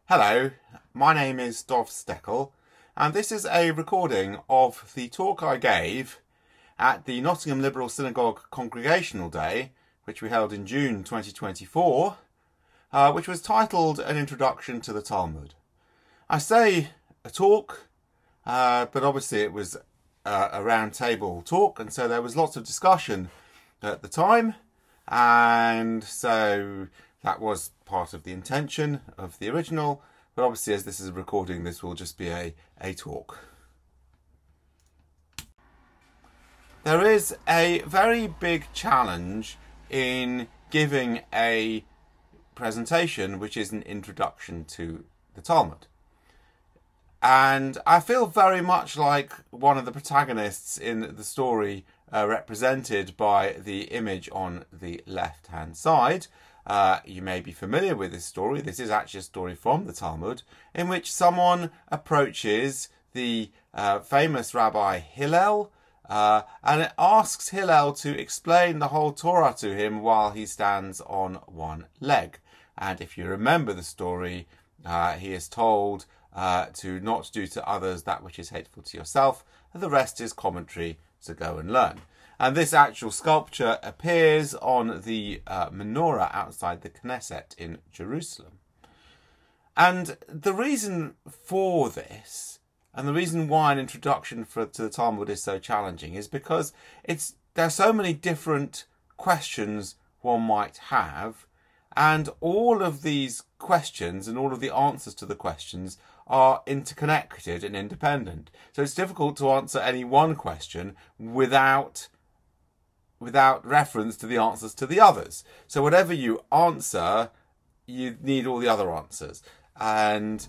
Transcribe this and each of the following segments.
Hello, my name is Dov Steckel, and this is a recording of the talk I gave at the Nottingham Liberal Synagogue Congregational Day, which we held in June 2024, which was titled An Introduction to the Talmud. I say a talk, but obviously it was a round table talk, and so there was lots of discussion at the time, and so that was part of the intention of the original, but obviously as this is a recording, this will just be a talk. There is a very big challenge in giving a presentation which is an introduction to the Talmud. And I feel very much like one of the protagonists in the story represented by the image on the left-hand side. You may be familiar with this story. This is actually a story from the Talmud in which someone approaches the famous Rabbi Hillel and it asks Hillel to explain the whole Torah to him while he stands on one leg. And if you remember the story, he is told to not do to others that which is hateful to yourself, and the rest is commentary, so go and learn. And this actual sculpture appears on the menorah outside the Knesset in Jerusalem. And the reason for this, and the reason why an introduction to the Talmud is so challenging, is because there are so many different questions one might have, and all of these questions and all of the answers to the questions are interconnected and independent. So it's difficult to answer any one question without reference to the answers to the others. So whatever you answer, you need all the other answers. And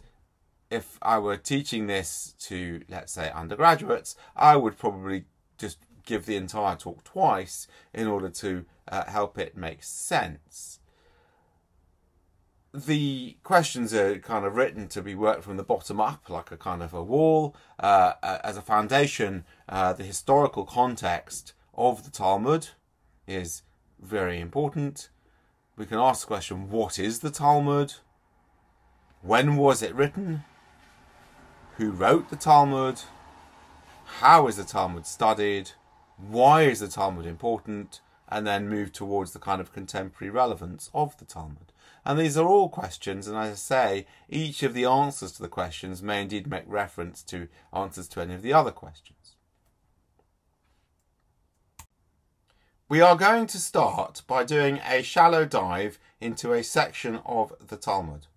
if I were teaching this to, let's say, undergraduates, I would probably just give the entire talk twice in order to help it make sense. The questions are kind of written to be worked from the bottom up, like a kind of a wall. As a foundation, the historical context of the Talmud is very important. We can ask the question, what is the Talmud? When was it written? Who wrote the Talmud? How is the Talmud studied? Why is the Talmud important? And then move towards the kind of contemporary relevance of the Talmud. And these are all questions, and as I say, each of the answers to the questions may indeed make reference to answers to any of the other questions. We are going to start by doing a shallow dive into a section of the Talmud.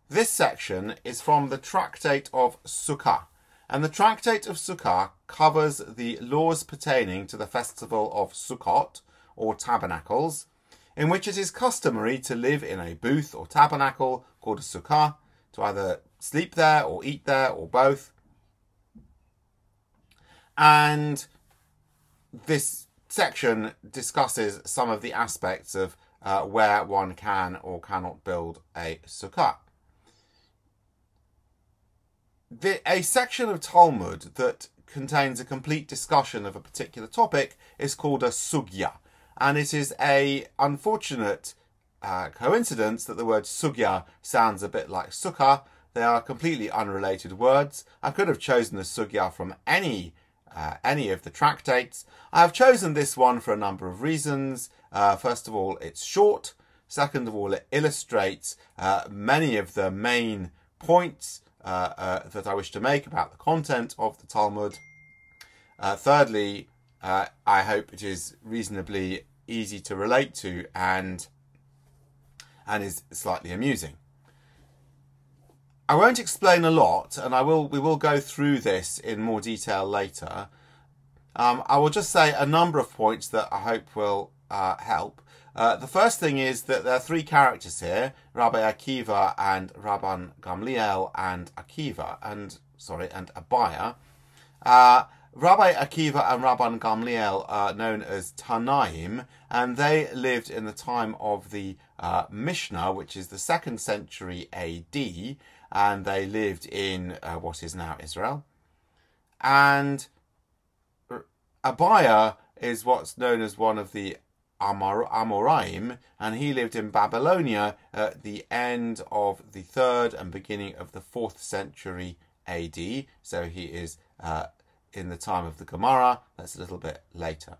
This section is from the Tractate of Sukkah, and the Tractate of Sukkah covers the laws pertaining to the festival of Sukkot, or tabernacles, in which it is customary to live in a booth or tabernacle called a sukkah, to either sleep there or eat there or both. And this section discusses some of the aspects of where one can or cannot build a sukkah. A section of Talmud that contains a complete discussion of a particular topic is called a sugya. And it is a unfortunate coincidence that the word sugya sounds a bit like sukkah. They are completely unrelated words. I could have chosen the sugya from any of the tractates. I have chosen this one for a number of reasons. First of all, it's short. Second of all, it illustrates many of the main points that I wish to make about the content of the Talmud. Thirdly, I hope it is reasonably easy to relate to and is slightly amusing. I won't explain a lot, and we will go through this in more detail later. I will just say a number of points that I hope will help. The first thing is that there are three characters here: Rabbi Akiva and Rabban Gamliel and Abiah. Rabbi Akiva and Rabban Gamliel are known as Tanaim, and they lived in the time of the Mishnah, which is the 2nd century AD, and they lived in what is now Israel. And Abiah is what's known as one of the Amoraim, and he lived in Babylonia at the end of the 3rd and beginning of the 4th century AD. So he is in the time of the Gemara. That's a little bit later.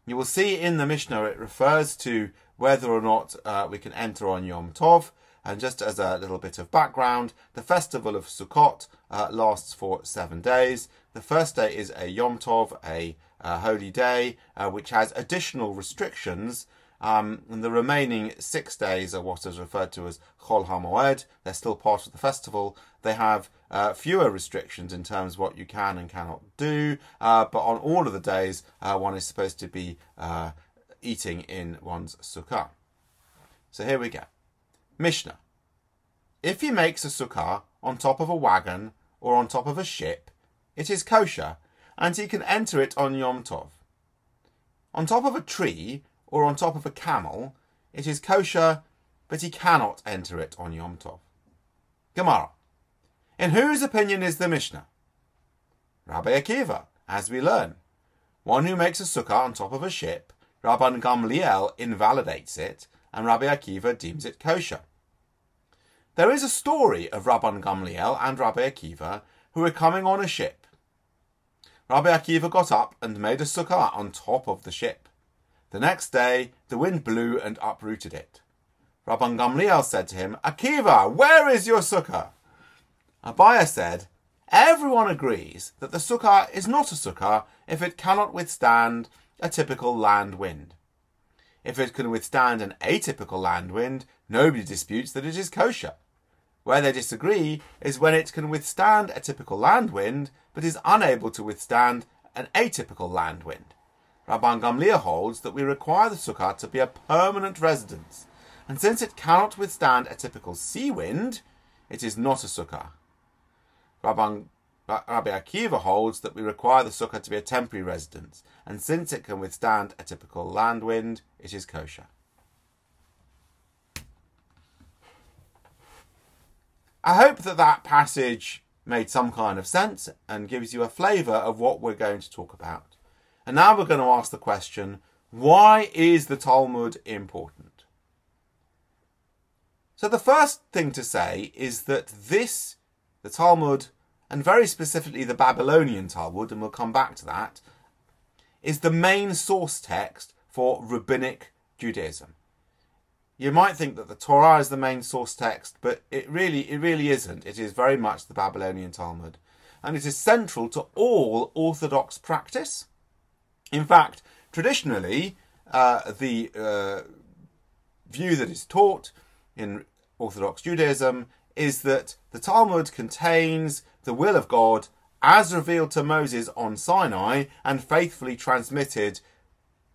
You will see in the Mishnah it refers to whether or not we can enter on Yom Tov. And just as a little bit of background, the festival of Sukkot lasts for 7 days. The first day is a Yom Tov, a holy day, which has additional restrictions. And the remaining 6 days are what is referred to as Chol HaMoed. They're still part of the festival. They have fewer restrictions in terms of what you can and cannot do. But on all of the days, one is supposed to be eating in one's sukkah. So here we go. Mishnah. If he makes a sukkah on top of a wagon or on top of a ship, it is kosher, and he can enter it on Yom Tov. On top of a tree or on top of a camel, it is kosher, but he cannot enter it on Yom Tov. Gemara. In whose opinion is the Mishnah? Rabbi Akiva, as we learn. One who makes a sukkah on top of a ship, Rabban Gamliel invalidates it, and Rabbi Akiva deems it kosher. There is a story of Rabban Gamliel and Rabbi Akiva who were coming on a ship. Rabbi Akiva got up and made a sukkah on top of the ship. The next day, the wind blew and uprooted it. Rabban Gamliel said to him, Akiva, where is your sukkah? Abaya said, everyone agrees that the sukkah is not a sukkah if it cannot withstand a typical land wind. If it can withstand an atypical land wind, nobody disputes that it is kosher. Where they disagree is when it can withstand a typical land wind, but is unable to withstand an atypical land wind. Rabban Gamliel holds that we require the sukkah to be a permanent residence, and since it cannot withstand a typical sea wind, it is not a sukkah. Rabbi Akiva holds that we require the sukkah to be a temporary residence, and since it can withstand a typical land wind, it is kosher. I hope that passage made some kind of sense and gives you a flavour of what we're going to talk about. And now we're going to ask the question, why is the Talmud important? So the first thing to say is that the Talmud, and very specifically the Babylonian Talmud, and we'll come back to that, is the main source text for rabbinic Judaism. You might think that the Torah is the main source text, but it really isn't. It is very much the Babylonian Talmud. And it is central to all Orthodox practice. In fact, traditionally, the view that is taught in Orthodox Judaism is that the Talmud contains the will of God as revealed to Moses on Sinai and faithfully transmitted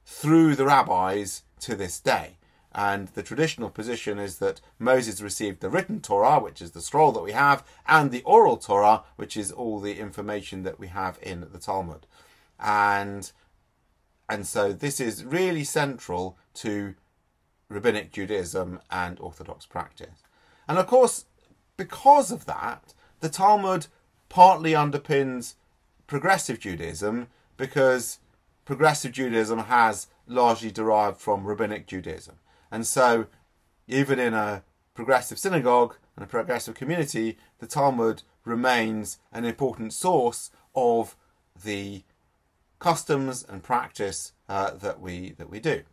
through the rabbis to this day. And the traditional position is that Moses received the written Torah, which is the scroll that we have, and the oral Torah, which is all the information that we have in the Talmud. And so this is really central to rabbinic Judaism and Orthodox practice. And of course, because of that, the Talmud partly underpins progressive Judaism, because progressive Judaism has largely derived from rabbinic Judaism. And so, even in a progressive synagogue and a progressive community, the Talmud remains an important source of the customs and practice that we do.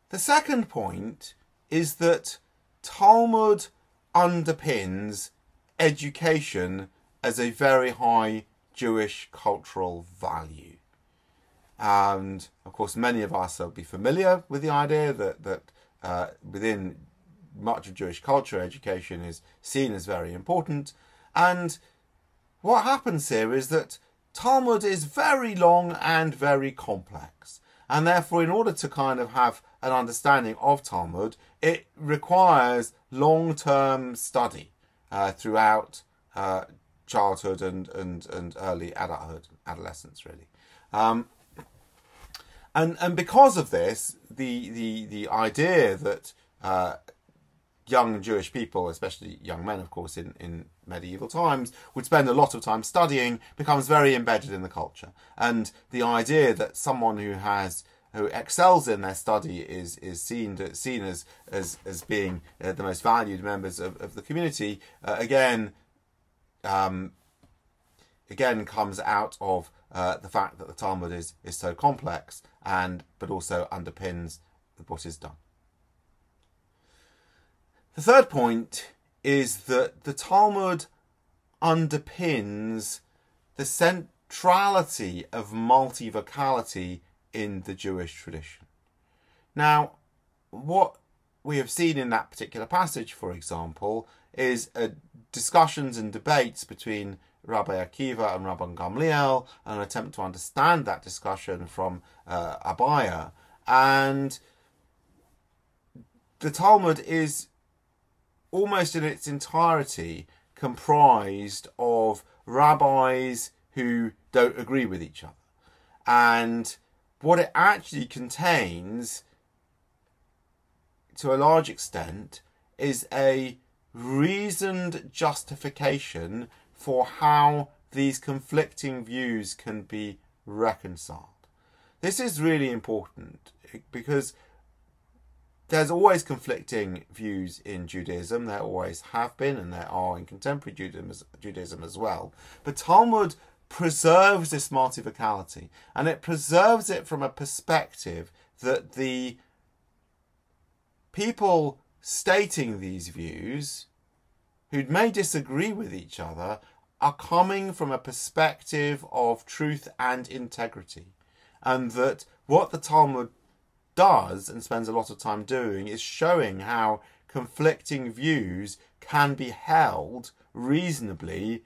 The second point is that Talmud underpins education as a very high Jewish cultural value. And of course, many of us will be familiar with the idea that within much of Jewish culture, education is seen as very important. And what happens here is that Talmud is very long and very complex. And therefore, in order to kind of have an understanding of Talmud, it requires long-term study throughout childhood and early adulthood, adolescence, really. And because of this, the idea that young Jewish people, especially young men, of course, in medieval times, would spend a lot of time studying, becomes very embedded in the culture. And the idea that someone who excels in their study is seen as being the most valued members of the community, again comes out of the fact that the Talmud is so complex, but also underpins what is done. The third point is that the Talmud underpins the centrality of multivocality in the Jewish tradition. Now, what we have seen in that particular passage, for example, is discussions and debates between Rabbi Akiva and Rabban Gamliel, and an attempt to understand that discussion from Abaya. And the Talmud is almost in its entirety comprised of rabbis who don't agree with each other. And what it actually contains, to a large extent, is a reasoned justification for how these conflicting views can be reconciled. This is really important because there's always conflicting views in Judaism. There always have been, and there are in contemporary Judaism as well. But Talmud preserves this multivocality, and it preserves it from a perspective that the people stating these views, who may disagree with each other, are coming from a perspective of truth and integrity. And that what the Talmud does, and spends a lot of time doing, is showing how conflicting views can be held reasonably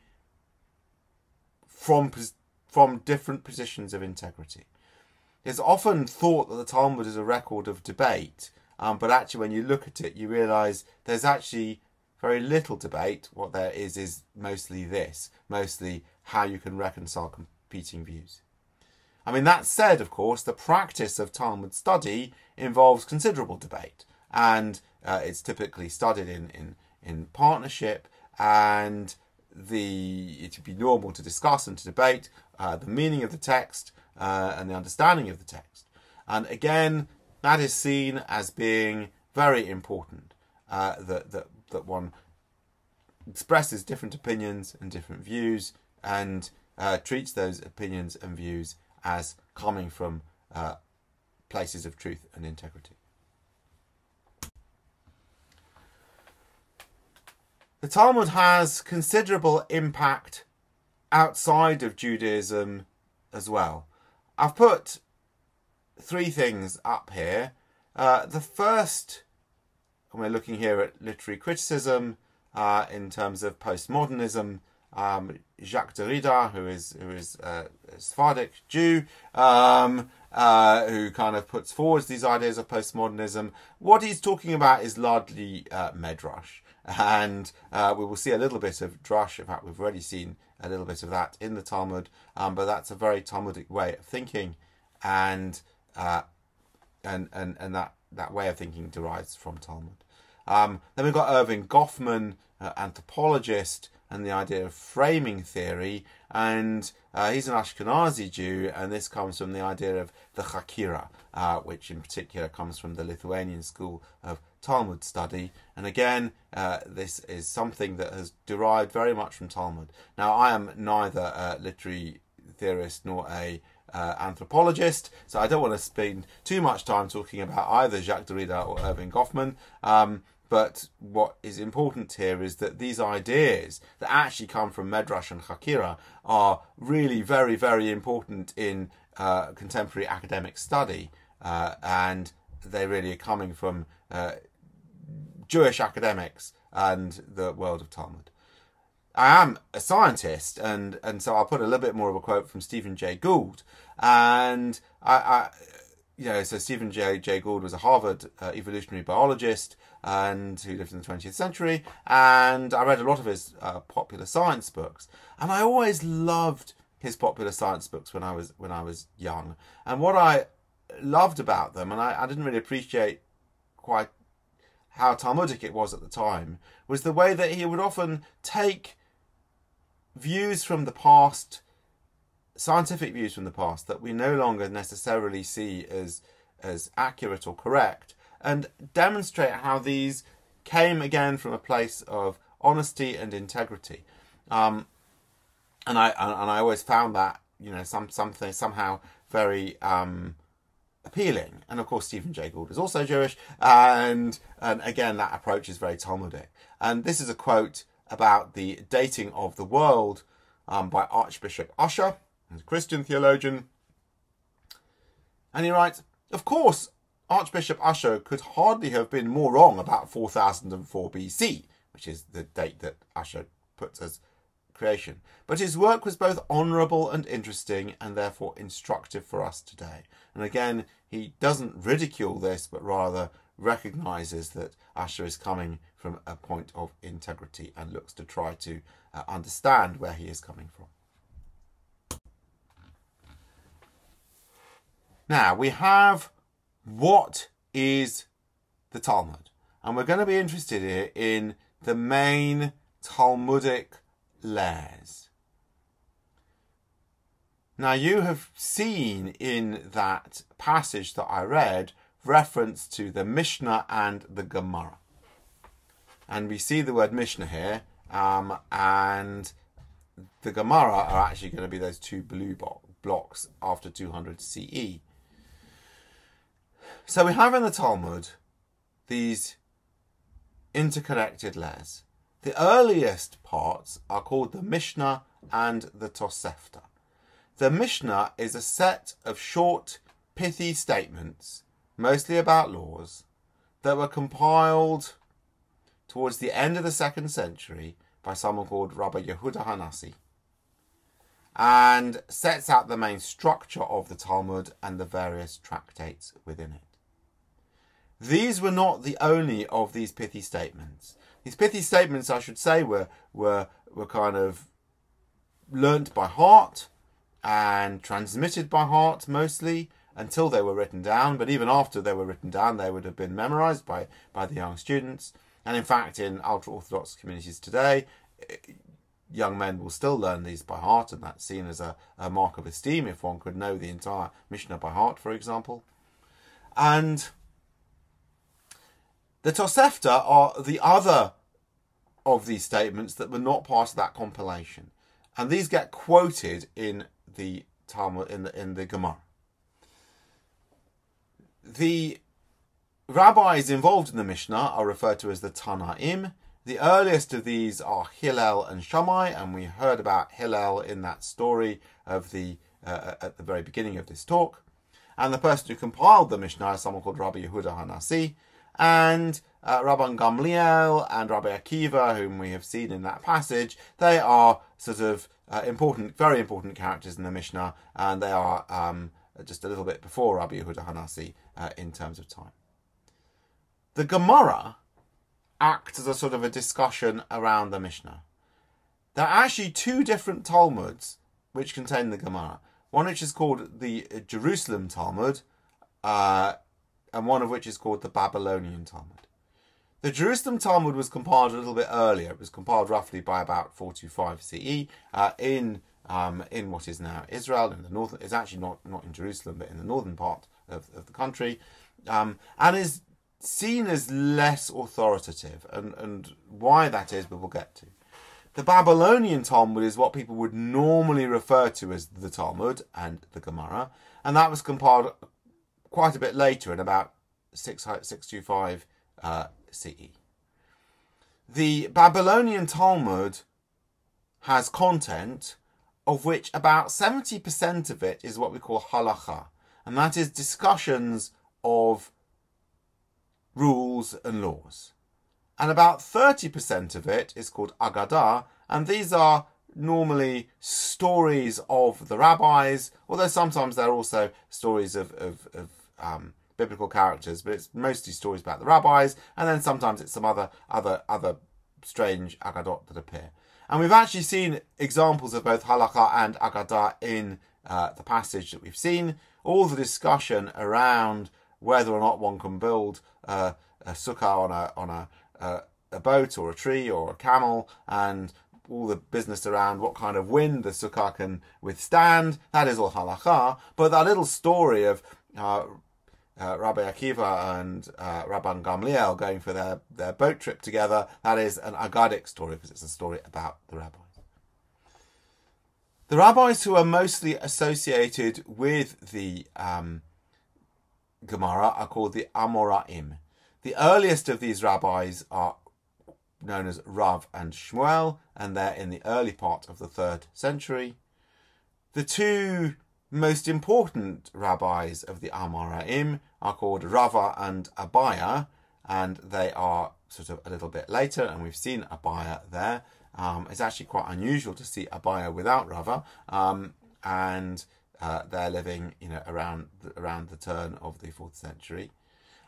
from different positions of integrity. It's often thought that the Talmud is a record of debate, but actually when you look at it, you realise there's actually very little debate. What there is mostly how you can reconcile competing views. I mean, that said, of course, the practice of Talmud study involves considerable debate, and it's typically studied in partnership, and it would be normal to discuss and to debate the meaning of the text and the understanding of the text. And again, that is seen as being very important, that one expresses different opinions and different views, and treats those opinions and views as coming from places of truth and integrity. The Talmud has considerable impact outside of Judaism as well. I've put three things up here. The first, and we're looking here at literary criticism in terms of postmodernism. Jacques Derrida, who is a Sephardic Jew, who kind of puts forward these ideas of postmodernism. What he's talking about is largely Medrash, and we will see a little bit of Drush. In fact, we've already seen a little bit of that in the Talmud, but that's a very Talmudic way of thinking, and that way of thinking derives from Talmud. Then we've got Irving Goffman, anthropologist, and the idea of framing theory, and he's an Ashkenazi Jew, and this comes from the idea of the Chakira, which in particular comes from the Lithuanian school of Talmud study. And again, this is something that has derived very much from Talmud. Now, I am neither a literary theorist nor a anthropologist, so I don't want to spend too much time talking about either Jacques Derrida or Irving Goffman. But what is important here is that these ideas that actually come from Medrash and Chakira are really very, very important in contemporary academic study, and they really are coming from Jewish academics and the world of Talmud. I am a scientist, and so I'll put a little bit more of a quote from Stephen Jay Gould. And so Stephen Jay Gould was a Harvard evolutionary biologist and who lived in the 20th century, and I read a lot of his popular science books, and I always loved his popular science books when I was young. And what I loved about them, and I didn't really appreciate quite how Talmudic it was at the time was the way that he would often take views from the past, scientific views from the past that we no longer necessarily see as accurate or correct, and demonstrate how these came again from a place of honesty and integrity. And I always found that, you know, something somehow very appealing. And of course, Stephen Jay Gould is also Jewish, and again, that approach is very Talmudic. And this is a quote about the dating of the world by Archbishop Usher, a Christian theologian. And he writes, "Of course, Archbishop Usher could hardly have been more wrong about 4004 BC, which is the date that Usher puts as creation. But his work was both honourable and interesting, and therefore instructive for us today." And again, he doesn't ridicule this, but rather recognises that Usher is coming from a point of integrity and looks to try to understand where he is coming from. Now, we have what is the Talmud? And we're going to be interested here in the main Talmudic layers. Now, you have seen in that passage that I read reference to the Mishnah and the Gemara. And we see the word Mishnah here, and the Gemara are actually going to be those two blue blocks after 200 CE. So we have in the Talmud these interconnected layers. The earliest parts are called the Mishnah and the Tosefta. The Mishnah is a set of short, pithy statements, mostly about laws, that were compiled towards the end of the 2nd century by someone called Rabbi Yehuda Hanassi, and sets out the main structure of the Talmud and the various tractates within it. These were not the only of these pithy statements. These pithy statements, I should say, were kind of learnt by heart and transmitted by heart mostly until they were written down. But even after they were written down, they would have been memorized by the young students. And in fact, in ultra-Orthodox communities today, young men will still learn these by heart, and that's seen as a mark of esteem if one could know the entire Mishnah by heart, for example. And the Tosefta are the other of these statements that were not part of that compilation. And these get quoted in the Talmud, in the Gemara. The rabbis involved in the Mishnah are referred to as the Tanaim. The earliest of these are Hillel and Shammai, and we heard about Hillel in that story of at the very beginning of this talk. And the person who compiled the Mishnah is someone called Rabbi Yehuda Hanassi, and Rabban Gamliel and Rabbi Akiva, whom we have seen in that passage. They are sort of very important characters in the Mishnah, and they are just a little bit before Rabbi Yehuda Hanassi in terms of time. The Gemara acts as a sort of a discussion around the Mishnah. There are actually two different Talmuds which contain the Gemara. One which is called the Jerusalem Talmud, and one of which is called the Babylonian Talmud. The Jerusalem Talmud was compiled a little bit earlier. It was compiled roughly by about 425 CE in what is now Israel, in the north. It's actually not in Jerusalem, but in the northern part of the country, and is seen as less authoritative. And why that is, we will get to. The Babylonian Talmud is what people would normally refer to as the Talmud and the Gemara, and that was compiled quite a bit later, in about 625 CE. The Babylonian Talmud has content of which about 70% of it is what we call halacha, and that is discussions of rules and laws. And about 30% of it is called agadah, and these are normally stories of the rabbis, although sometimes they're also stories of biblical characters, but it's mostly stories about the rabbis, and then sometimes it's some other strange agadot that appear. And we've actually seen examples of both halakha and agadah in the passage that we've seen. All the discussion around whether or not one can build sukkah on a boat or a tree or a camel, and all the business around what kind of wind the sukkah can withstand. That is all halacha. But that little story of Rabbi Akiva and Rabban Gamliel going for their boat trip together, that is an Agadic story, because it's a story about the rabbis. The rabbis who are mostly associated with the Gemara are called the Amoraim. The earliest of these rabbis are known as Rav and Shmuel, and they're in the early part of the 3rd century. The two most important rabbis of the Amoraim are called Rava and Abaya, and they are sort of a little bit later, and we've seen Abaya there. It's actually quite unusual to see Abaya without Rava, and they're living, around the turn of the 4th century.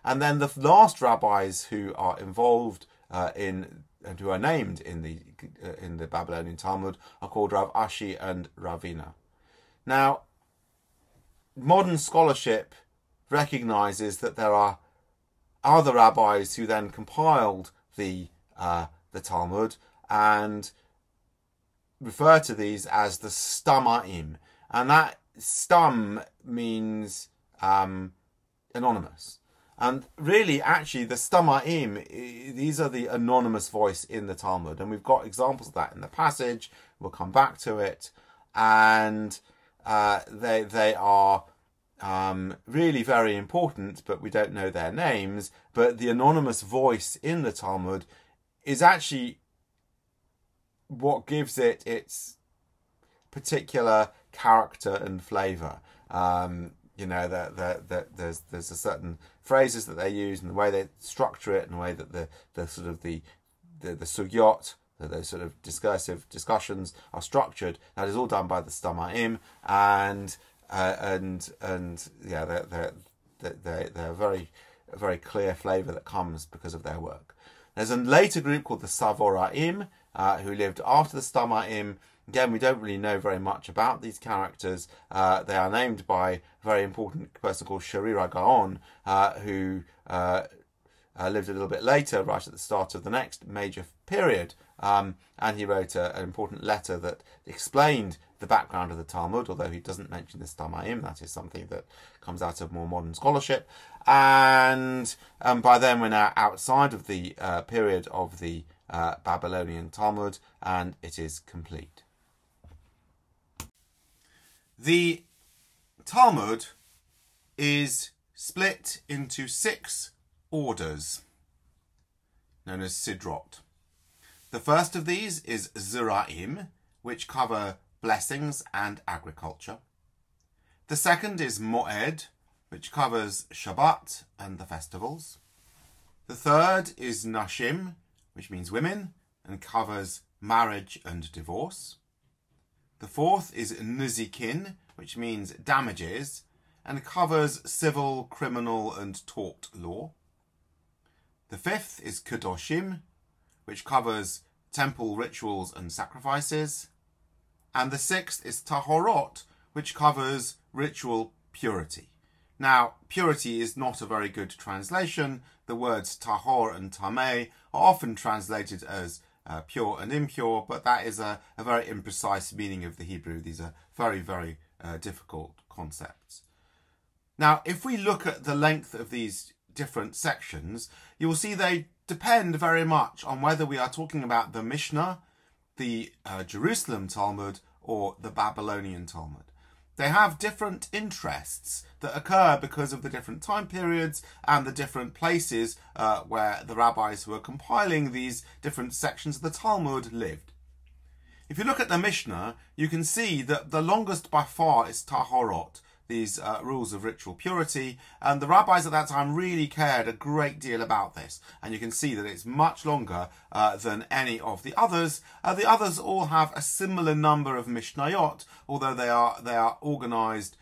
And then the last rabbis who are involved and who are named in the Babylonian Talmud are called Rav Ashi and Ravina. Now, modern scholarship recognizes that there are other rabbis who then compiled the Talmud and refer to these as the Stamaim, and that stam means anonymous. And really, actually, the Stamaim, these are the anonymous voice in the Talmud. And we've got examples of that in the passage. We'll come back to it. And they are really very important, but we don't know their names. But the anonymous voice in the Talmud is actually what gives it its particular character and flavour. There's a certain phrases that they use, and the way they structure it, and the way that the sugyot, those sort of discursive discussions are structured. That is all done by the Stamaim, and they're a very clear flavour that comes because of their work. There's a later group called the Savoraim, who lived after the Stamaim. Again, we don't really know very much about these characters. They are named by a very important person called Sharira Gaon, who lived a little bit later, right at the start of the next major period. And he wrote an important letter that explained the background of the Talmud, although he doesn't mention the Stamaim. That is something that comes out of more modern scholarship. And by then we're now outside of the period of the Babylonian Talmud, and it is complete. The Talmud is split into 6 orders, known as Sidrot. The first of these is Zeraim, which cover blessings and agriculture. The second is Moed, which covers Shabbat and the festivals. The third is Nashim, which means women, and covers marriage and divorce. The fourth is Nizikin, which means damages, and covers civil, criminal, and tort law. The fifth is Kedoshim, which covers temple rituals and sacrifices. And the sixth is Tahorot, which covers ritual purity. Now, purity is not a very good translation. The words tahor and tameh are often translated as pure and impure, but that is a very imprecise meaning of the Hebrew. These are very, very difficult concepts. Now, if we look at the length of these different sections, you will see they depend very much on whether we are talking about the Mishnah, the Jerusalem Talmud, or the Babylonian Talmud. They have different interests that occur because of the different time periods and the different places where the rabbis who are compiling these different sections of the Talmud lived. If you look at the Mishnah, you can see that the longest by far is Tahorot, these rules of ritual purity, and the rabbis at that time really cared a great deal about this, and you can see that it's much longer than any of the others. The others all have a similar number of Mishnayot, although they are organized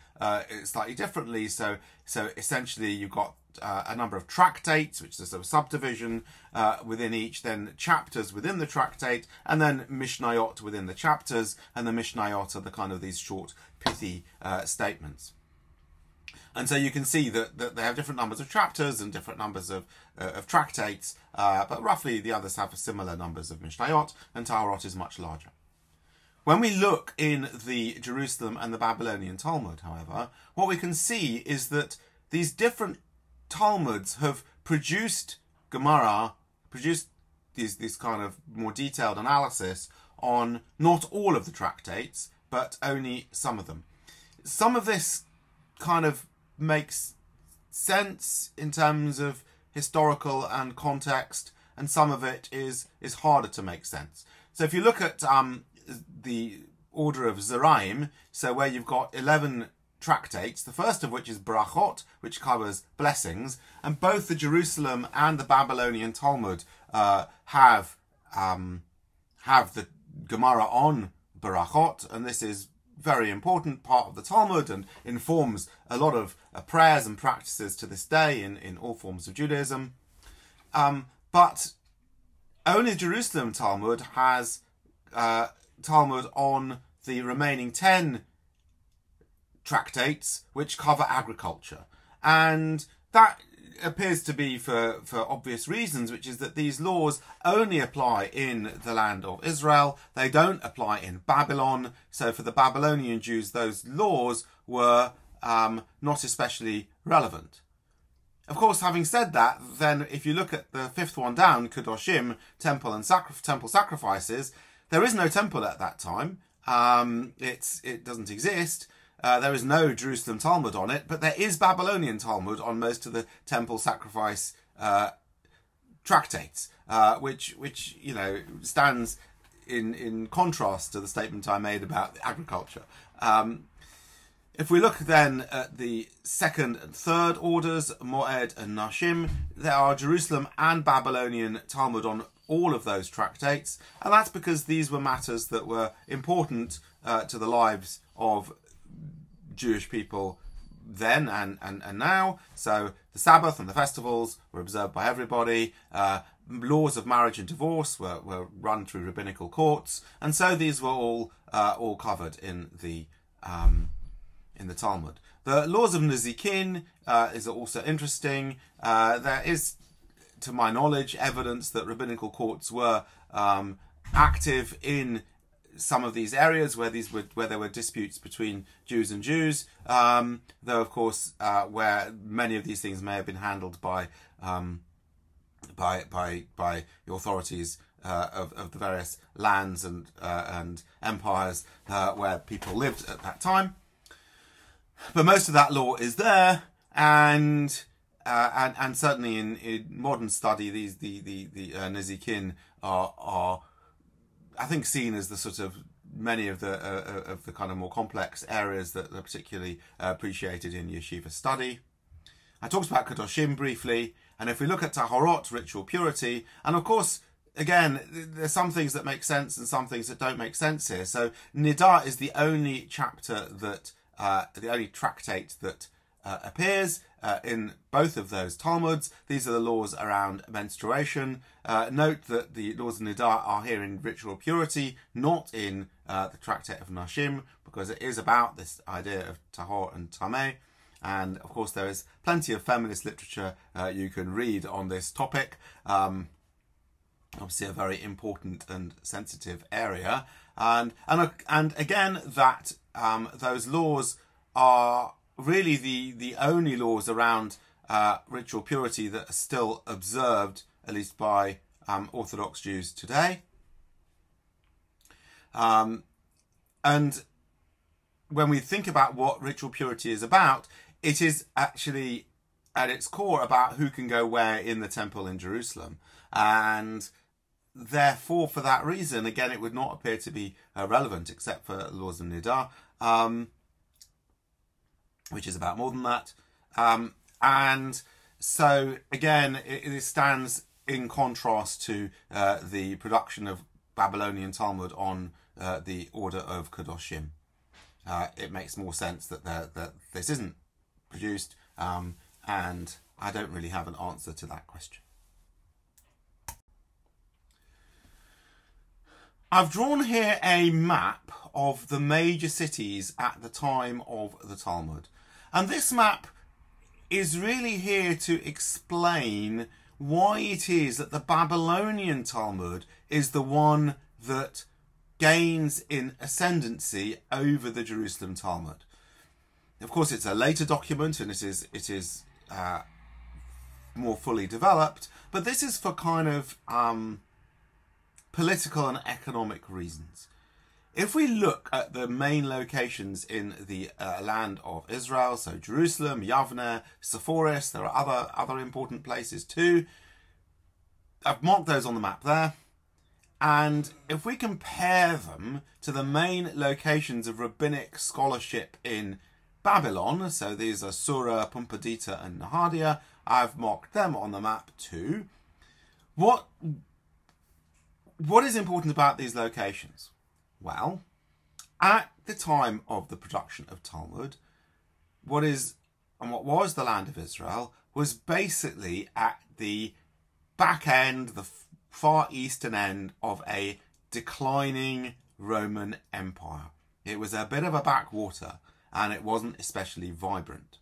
slightly differently. So essentially you've got a number of tractates, which is a sort of subdivision within each, then chapters within the tractate, and then Mishnayot within the chapters, and the Mishnayot are the kind of these short, pithy statements. And so you can see that they have different numbers of chapters and different numbers of tractates, but roughly the others have similar numbers of Mishnayot, and Taharot is much larger. When we look in the Jerusalem and the Babylonian Talmud, however, what we can see is that these different Talmuds have produced Gemara, produced this kind of more detailed analysis on not all of the tractates, but only some of them. Some of this kind of makes sense in terms of historical and context, and some of it is harder to make sense. So if you look at the order of Zeraim, so where you've got 11 tractates, the first of which is Brachot, which covers blessings, and both the Jerusalem and the Babylonian Talmud have the Gemara on Brachot, and this is very important part of the Talmud and informs a lot of prayers and practices to this day in all forms of Judaism. But only the Jerusalem Talmud has Talmud on the remaining 10 tractates which cover agriculture. And that appears to be for obvious reasons, which is that these laws only apply in the land of Israel. They don't apply in Babylon. So for the Babylonian Jews, those laws were not especially relevant. Of course, having said that, then if you look at the fifth one down, Kedoshim, temple and temple sacrifices, there is no temple at that time. It doesn't exist. There is no Jerusalem Talmud on it, but there is Babylonian Talmud on most of the temple sacrifice tractates, which stands in contrast to the statement I made about agriculture. If we look then at the second and third orders, Moed and Nashim, there are Jerusalem and Babylonian Talmud on all of those tractates, and that's because these were matters that were important to the lives of Jewish people then and now. So the Sabbath and the festivals were observed by everybody. Laws of marriage and divorce were run through rabbinical courts, and so these were all covered in the Talmud. The laws of Nezikin is also interesting. There is, to my knowledge, evidence that rabbinical courts were active in some of these areas where there were disputes between Jews and Jews, though of course where many of these things may have been handled by the authorities of the various lands and empires where people lived at that time. But most of that law is there, and certainly in modern study, the Nezikin are I think seen as the sort of many of the kind of more complex areas that are particularly appreciated in yeshiva study. I talked about Kedoshim briefly, and if we look at Tahorot, ritual purity, and of course, again, there's some things that make sense and some things that don't make sense here. So Nidar is the only chapter that, the only tractate that appears in both of those Talmuds. These are the laws around menstruation. Note that the laws of Nidar are here in ritual purity, not in the tractate of Nashim, because it is about this idea of Tahor and Tameh. And of course, there is plenty of feminist literature you can read on this topic. Obviously, a very important and sensitive area. And again, that those laws are really the only laws around ritual purity that are still observed, at least by Orthodox Jews today. And when we think about what ritual purity is about, it is actually at its core about who can go where in the temple in Jerusalem. And therefore, for that reason, again, it would not appear to be relevant except for laws of Nidar, which is about more than that. And so, again, it stands in contrast to the production of Babylonian Talmud on the order of Kedoshim. It makes more sense that this isn't produced, and I don't really have an answer to that question. I've drawn here a map of the major cities at the time of the Talmud. And this map is really here to explain why it is that the Babylonian Talmud is the one that gains in ascendancy over the Jerusalem Talmud. Of course, it's a later document and it is more fully developed, but this is for kind of political and economic reasons. If we look at the main locations in the land of Israel, so Jerusalem, Yavneh, Sepphoris, there are other important places too. I've marked those on the map there. And if we compare them to the main locations of rabbinic scholarship in Babylon, so these are Sura, Pumbedita and Nahadia, I've marked them on the map too. What is important about these locations? Well, at the time of the production of Talmud, what was the land of Israel was basically at the back end, the far eastern end of a declining Roman Empire. It was a bit of a backwater and it wasn't especially vibrant.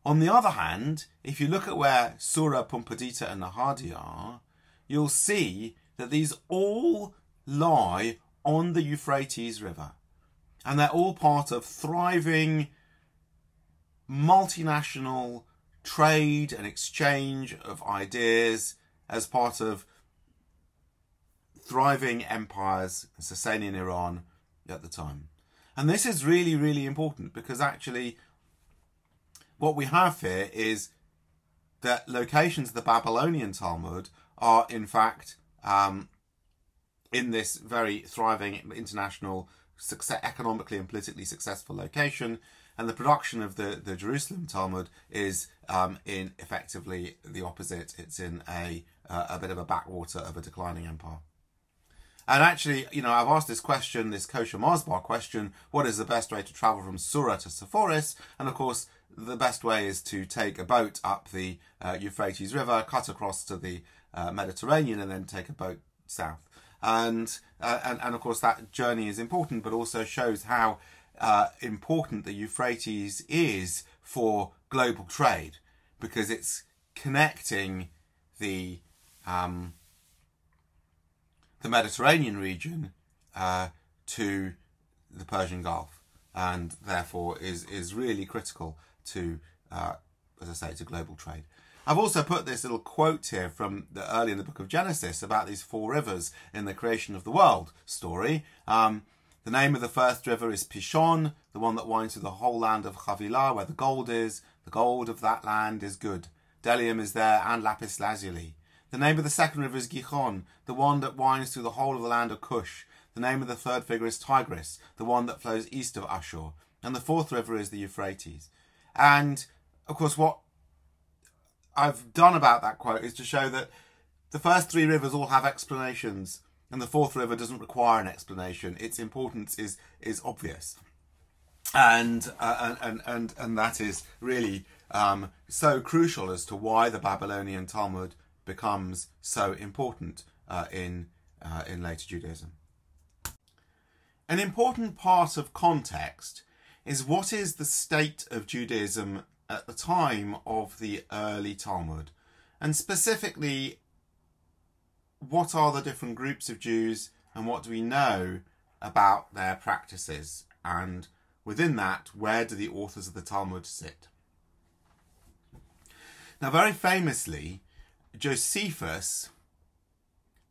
On the other hand, if you look at where Sura, Pumbedita and Nahadia are, you'll see that these all lie on the Euphrates River. And they're all part of thriving multinational trade and exchange of ideas as part of thriving empires, Sasanian Iran at the time. And this is really, really important because actually what we have here is that locations of the Babylonian Talmud are in fact in this very thriving international, economically and politically successful location, and the production of the Jerusalem Talmud is in effectively the opposite. It's in a bit of a backwater of a declining empire. And actually, you know, I've asked this question, this kosher Mars bar question, what is the best way to travel from Sura to Sepphoris? And of course, the best way is to take a boat up the Euphrates River, cut across to the Mediterranean, and then take a boat south. And of course that journey is important, but also shows how important the Euphrates is for global trade, because it's connecting the Mediterranean region to the Persian Gulf, and therefore is really critical to, as I say, to global trade. I've also put this little quote here from early in the book of Genesis about these 4 rivers in the creation of the world story. The name of the first river is Pishon, the one that winds through the whole land of Havilah, where the gold is. The gold of that land is good. Bdellium is there, and lapis lazuli. The name of the second river is Gihon, the one that winds through the whole of the land of Cush. The name of the third figure is Tigris, the one that flows east of Ashur. And the 4th river is the Euphrates. And, of course, what I've done about that quote is to show that the first 3 rivers all have explanations, and the 4th river doesn't require an explanation. Its importance is obvious, and that is really so crucial as to why the Babylonian Talmud becomes so important in later Judaism. An important part of context is what is the state of Judaism at the time of the early Talmud, and specifically what are the different groups of Jews and what do we know about their practices, and within that, where do the authors of the Talmud sit? Now, very famously, Josephus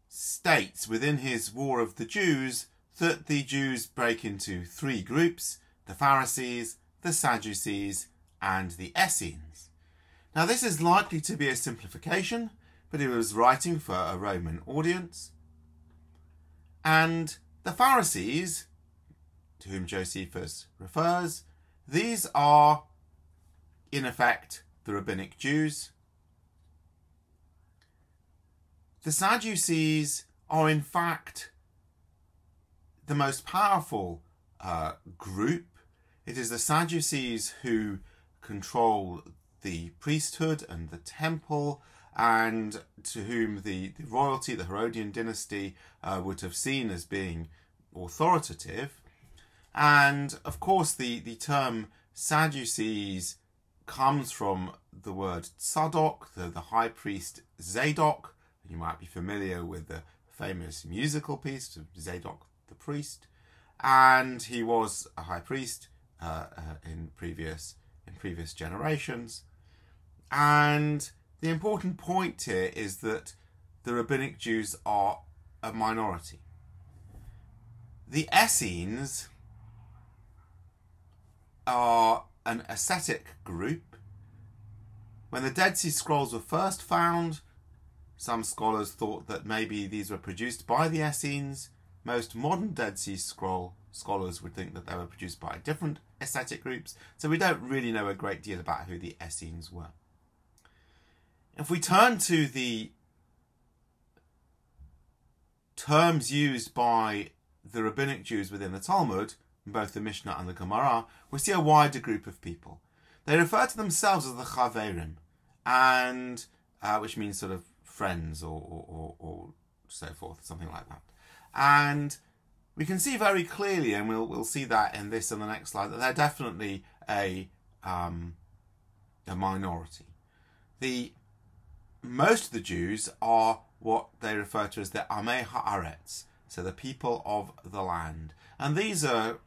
states within his War of the Jews that the Jews break into 3 groups: the Pharisees, the Sadducees, and the Essenes. Now, this is likely to be a simplification, but he was writing for a Roman audience. And the Pharisees, to whom Josephus refers, these are, in effect, the rabbinic Jews. The Sadducees are, in fact, the most powerful group. It is the Sadducees who control the priesthood and the temple, and to whom the royalty, the Herodian dynasty, would have seen as being authoritative. And of course the term Sadducees comes from the word tzadok, the high priest Zadok. You might be familiar with the famous musical piece of Zadok the priest, and he was a high priest in previous generations. And the important point here is that the rabbinic Jews are a minority. The Essenes are an ascetic group. When the Dead Sea Scrolls were first found, some scholars thought that maybe these were produced by the Essenes. Most modern Dead Sea Scroll scholars would think that they were produced by different ascetic groups, so we don't really know a great deal about who the Essenes were. If we turn to the terms used by the rabbinic Jews within the Talmud, both the Mishnah and the Gemara, we see a wider group of people. They refer to themselves as the Chaverim, and which means sort of friends or so forth, something like that. And we can see very clearly, and we'll see that in this and the next slide, that they're definitely a minority. Most of the Jews are what they refer to as the Amei Haaretz, so the people of the land. And these are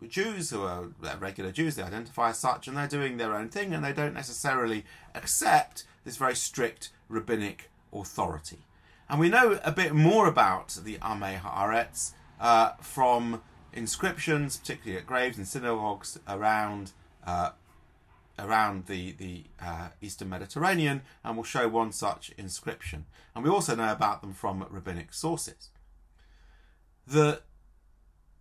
Jews who are regular Jews, they identify as such, and they're doing their own thing, and they don't necessarily accept this very strict rabbinic authority. And we know a bit more about the Amei Haaretz from inscriptions, particularly at graves and synagogues around the Eastern Mediterranean, and we'll show one such inscription. And we also know about them from rabbinic sources. The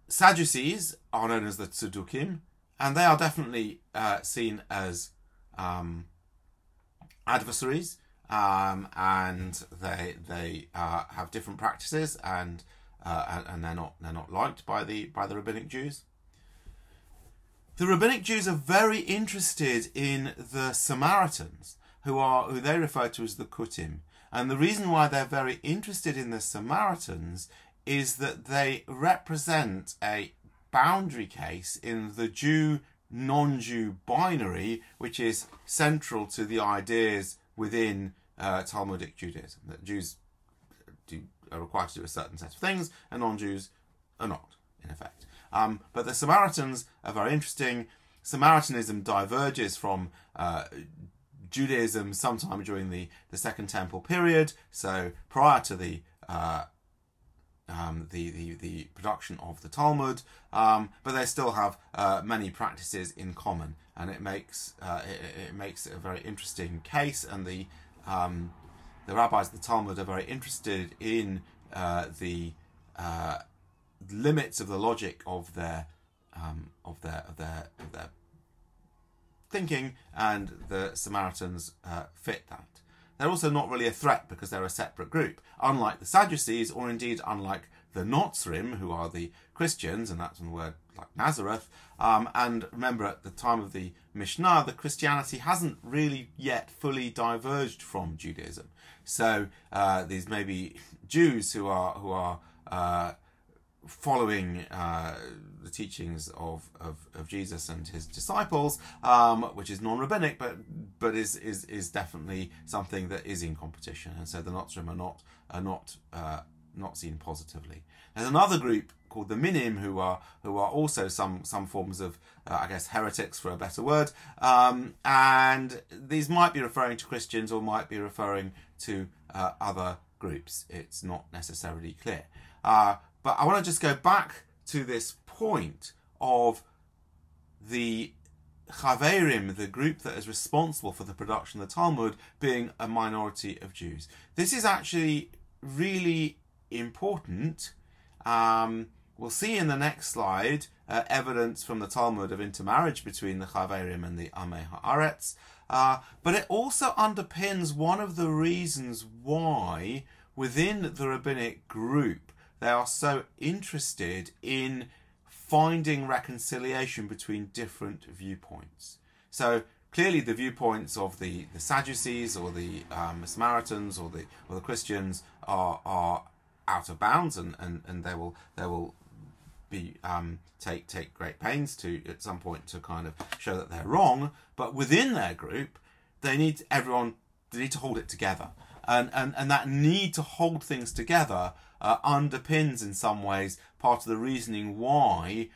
Sadducees are known as the Tzedukim, and they are definitely seen as adversaries, and they have different practices, and they're not liked by the rabbinic Jews. The rabbinic Jews are very interested in the Samaritans, who they refer to as the Kutim. And the reason why they're very interested in the Samaritans is that they represent a boundary case in the Jew-non-Jew binary, which is central to the ideas within Talmudic Judaism, that Jews are required to do a certain set of things and non-Jews are not, in effect. But the Samaritans are very interesting. Samaritanism diverges from Judaism sometime during the Second Temple period, so prior to the production of the Talmud, but they still have many practices in common, and it makes it a very interesting case. And the rabbis of the Talmud are very interested in the limits of the logic of their thinking, and the Samaritans fit that. They're also not really a threat because they're a separate group, unlike the Sadducees, or indeed unlike the Notzrim, who are the Christians, and that's from the word like Nazareth. And remember, at the time of the Mishnah, the Christianity hasn't really yet fully diverged from Judaism. So these may be Jews who are following the teachings of Jesus and his disciples, which is non-rabbinic, but is definitely something that is in competition, and so the Notzrim are not seen positively. There's another group called the Minim who are also some forms of I guess heretics, for a better word, and these might be referring to Christians or might be referring to other groups. It's not necessarily clear. But I want to just go back to this point of the Chaverim, the group that is responsible for the production of the Talmud, being a minority of Jews. This is actually really important. We'll see in the next slide evidence from the Talmud of intermarriage between the Chaverim and the Amei Haaretz. But it also underpins one of the reasons why within the rabbinic group they are so interested in finding reconciliation between different viewpoints. So clearly the viewpoints of the Sadducees or the Samaritans or the Christians are out of bounds, and they will take great pains to at some point to kind of show that they're wrong, but within their group, they need to hold it together, and that need to hold things together underpins in some ways part of the reasoning why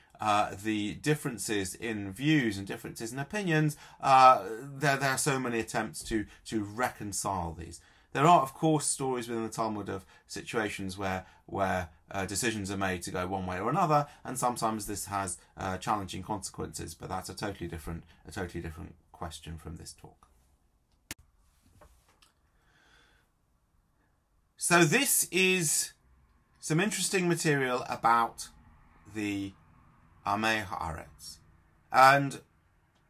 the differences in views and differences in opinions, there are so many attempts to reconcile these. There are, of course, stories within the Talmud of situations where decisions are made to go one way or another, and sometimes this has challenging consequences. But that's a totally different question from this talk. So this is some interesting material about the Amei Haaretz, and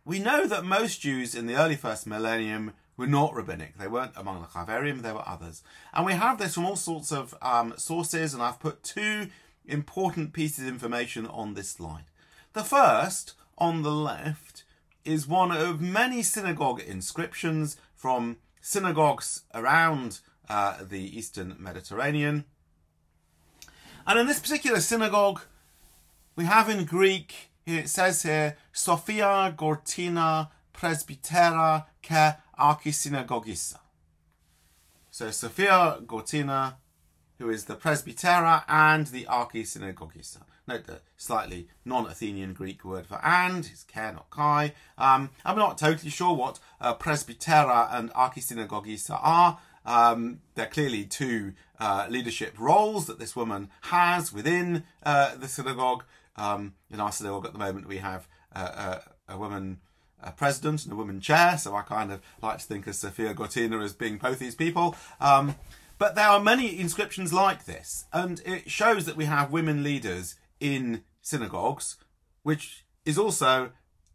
we know that most Jews in the early first millennium were not rabbinic. They weren't among the Chaverim, there were others. And we have this from all sorts of sources, and I've put two important pieces of information on this slide. The first, on the left, is one of many synagogue inscriptions from synagogues around the Eastern Mediterranean. And in this particular synagogue, we have in Greek, it says here, Sophia Gortina Presbytera ke Archisynagogissa. So Sophia Gortina, who is the Presbytera and the Archisynagogissa. Note the slightly non-Athenian Greek word for and, is ke, not kai. I'm not totally sure what Presbytera and Archisynagogissa are. They're clearly two leadership roles that this woman has within the synagogue. In our synagogue at the moment we have a woman president and a woman chair, so I kind of like to think of Sophia Gortina as being both these people. But there are many inscriptions like this, and it shows that we have women leaders in synagogues, which is also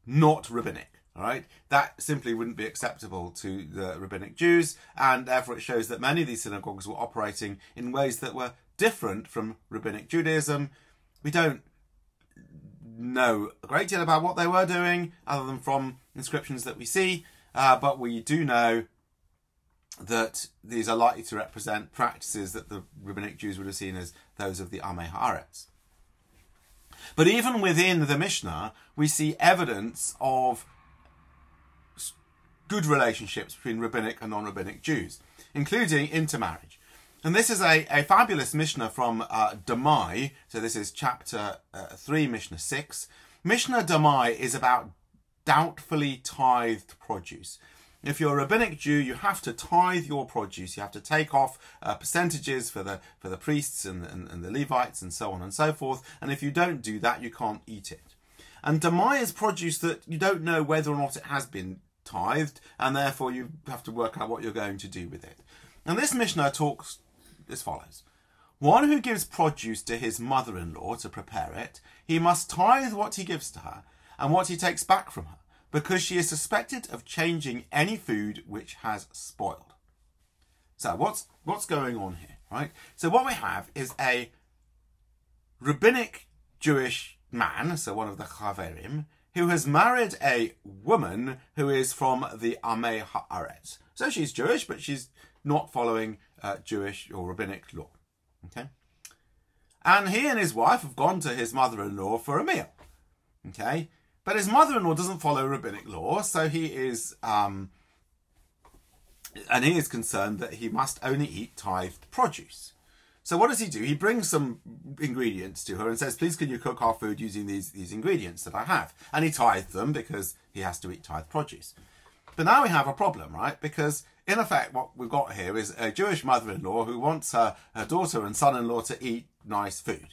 not rabbinic. All right, that simply wouldn't be acceptable to the rabbinic Jews, and therefore it shows that many of these synagogues were operating in ways that were different from rabbinic Judaism. We don't know a great deal about what they were doing, other than from inscriptions that we see, but we do know that these are likely to represent practices that the rabbinic Jews would have seen as those of the Amei Haaretz. But even within the Mishnah, we see evidence of good relationships between rabbinic and non-rabbinic Jews, including intermarriage. And this is a fabulous Mishnah from Damai. So this is chapter 3, Mishnah 6. Mishnah Damai is about doubtfully tithed produce. If you're a rabbinic Jew, you have to tithe your produce. You have to take off percentages for the priests and the Levites and so on and so forth. And if you don't do that, you can't eat it. And Damai is produce that you don't know whether or not it has been tithed, and therefore you have to work out what you're going to do with it. And this Mishnah talks as follows. One who gives produce to his mother-in-law to prepare it, he must tithe what he gives to her and what he takes back from her, because she is suspected of changing any food which has spoiled. So what's going on here, right? So what we have is a rabbinic Jewish man, so one of the Chaverim, who has married a woman who is from the Amei Haaretz. So she's Jewish, but she's not following Jewish or rabbinic law. Okay, and he and his wife have gone to his mother-in-law for a meal. Okay, but his mother-in-law doesn't follow rabbinic law, so he is concerned that he must only eat tithed produce. So what does he do? He brings some ingredients to her and says, please can you cook our food using these ingredients that I have? And he tithed them because he has to eat tithed produce. But now we have a problem, right? Because in effect what we've got here is a Jewish mother-in-law who wants her daughter and son-in-law to eat nice food.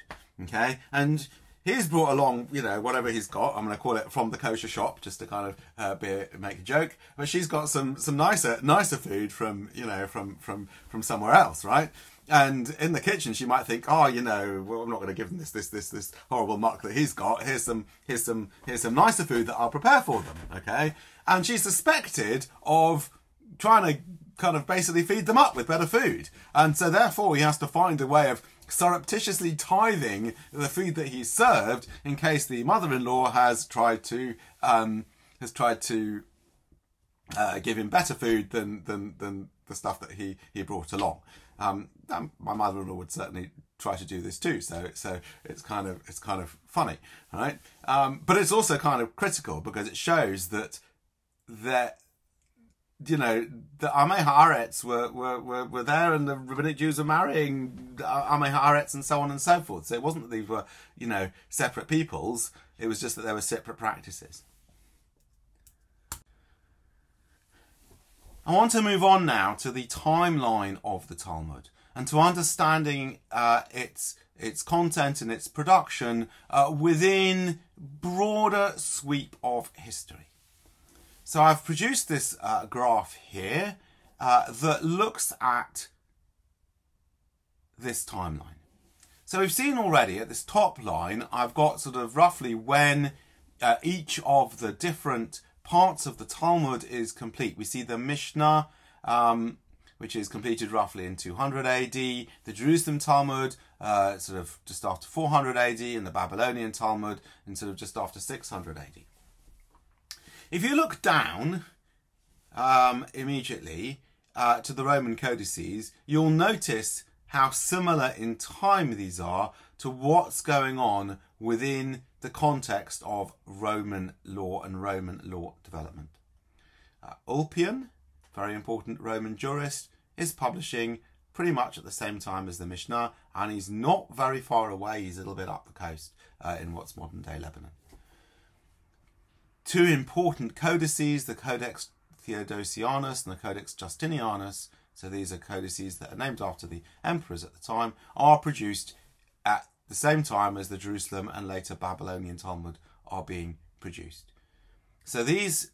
Okay? And he's brought along, you know, whatever he's got. I'm going to call it from the kosher shop just to kind of make a joke. But she's got some nicer food from, you know, from somewhere else, right? And in the kitchen, she might think, oh, you know, well, I'm not going to give them this horrible muck that he's got. Here's some nicer food that I'll prepare for them. Okay, and she's suspected of trying to kind of basically feed them up with better food, and so therefore he has to find a way of surreptitiously tithing the food that he's served in case the mother-in-law has tried to give him better food than the stuff that he brought along. My mother-in-law would certainly try to do this too. So it's kind of funny, right? But it's also kind of critical because it shows that the Amei Haaretz were there, and the rabbinic Jews were marrying Amei Haaretz and so on and so forth. So it wasn't that these were, separate peoples. It was just that there were separate practices. I want to move on now to the timeline of the Talmud and to understanding its content and its production within broader sweep of history. So I've produced this graph here that looks at this timeline. So we've seen already at this top line, I've got sort of roughly when each of the different parts of the Talmud is complete. We see the Mishnah, which is completed roughly in 200 AD, the Jerusalem Talmud sort of just after 400 AD, and the Babylonian Talmud in sort of just after 600 AD. If you look down immediately to the Roman codices, you'll notice how similar in time these are to what's going on within the context of Roman law and Roman law development. Ulpian, very important Roman jurist, is publishing pretty much at the same time as the Mishnah, and he's not very far away. He's a little bit up the coast in what's modern day Lebanon. Two important codices, the Codex Theodosianus and the Codex Justinianus, so these are codices that are named after the emperors at the time, are produced at the same time as the Jerusalem and later Babylonian Talmud are being produced. So these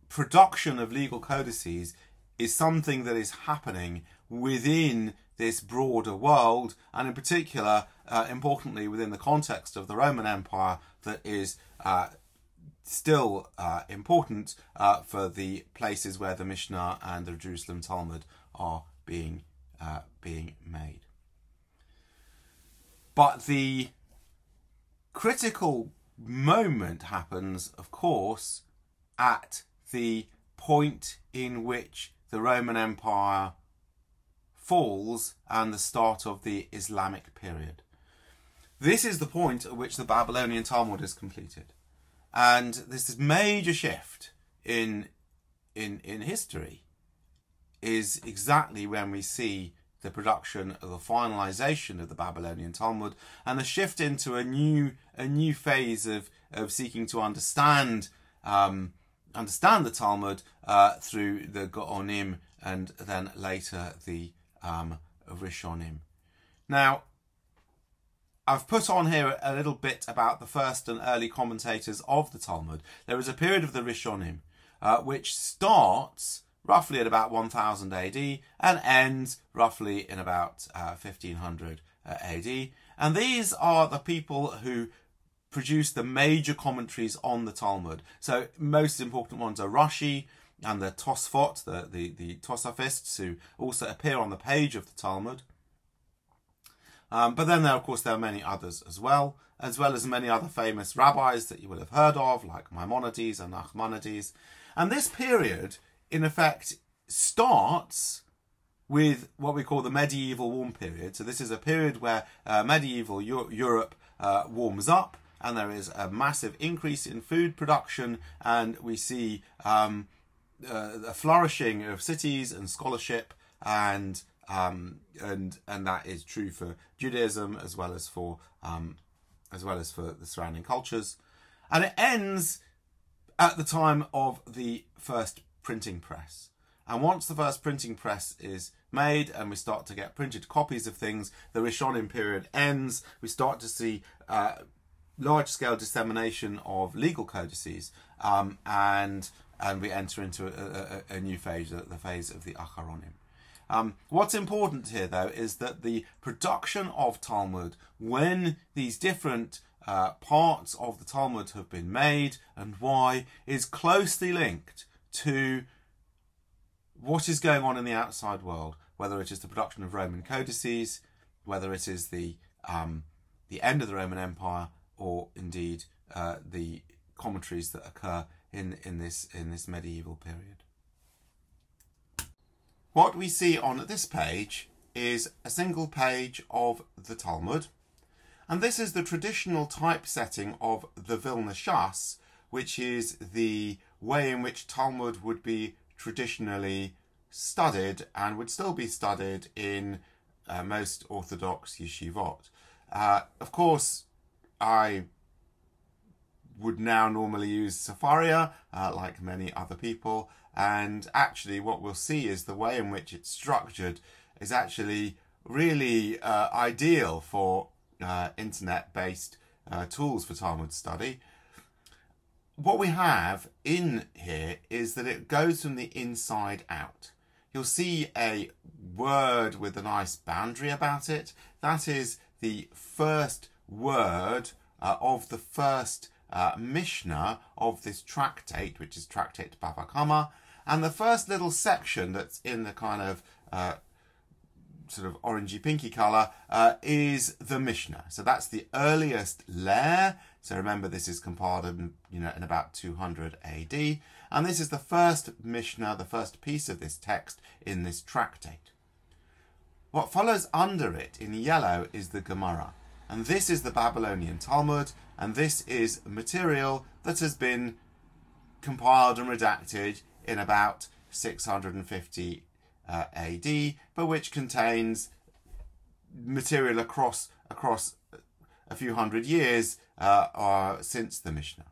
production of legal codices is something that is happening within this broader world, and in particular, importantly, within the context of the Roman Empire that is still important for the places where the Mishnah and the Jerusalem Talmud are being made. But the critical moment happens, of course, at the point in which the Roman Empire falls and the start of the Islamic period. This is the point at which the Babylonian Talmud is completed. And this major shift in history is exactly when we see the production of the finalization of the Babylonian Talmud and the shift into a new phase of seeking to understand the Talmud through the Gaonim and then later the Rishonim. Now, I've put on here a little bit about the first and early commentators of the Talmud. There is a period of the Rishonim which starts roughly at about 1000 AD and ends roughly in about 1500 AD. And these are the people who produce the major commentaries on the Talmud. So most important ones are Rashi and the Tosfot, the Tosafists, who also appear on the page of the Talmud. But then there are many others as well as many other famous rabbis that you will have heard of, like Maimonides and Nachmanides. And this period, in effect, starts with what we call the medieval warm period. So this is a period where medieval Europe warms up, and there is a massive increase in food production, and we see a flourishing of cities and scholarship, and that is true for Judaism as well as for the surrounding cultures. And it ends at the time of the first printing press. And once the first printing press is made and we start to get printed copies of things, the Rishonim period ends. We start to see large-scale dissemination of legal codices, and we enter into a new phase, the phase of the Acharonim. What's important here, though, is that the production of Talmud, when these different parts of the Talmud have been made and why, is closely linked to what is going on in the outside world, whether it is the production of Roman codices, whether it is the end of the Roman Empire, or indeed the commentaries that occur in this medieval period. What we see on this page is a single page of the Talmud, and this is the traditional typesetting of the Vilna Shas, which is the way in which Talmud would be traditionally studied and would still be studied in most Orthodox yeshivot. Of course, I would now normally use Safaria, like many other people, and actually what we'll see is the way in which it's structured is actually really ideal for internet-based tools for Talmud study. What we have in here is that it goes from the inside out. You'll see a word with a nice boundary about it. That is the first word of the first Mishnah of this tractate, which is Tractate Bava Kama, and the first little section that's in the kind of sort of orangey pinky colour is the Mishnah. So that's the earliest layer. So remember, this is compiled in about 200 AD, and this is the first Mishnah, the first piece of this text in this tractate. What follows under it in yellow is the Gemara, and this is the Babylonian Talmud, and this is material that has been compiled and redacted in about 650 AD, but which contains material across a few hundred years since the Mishnah.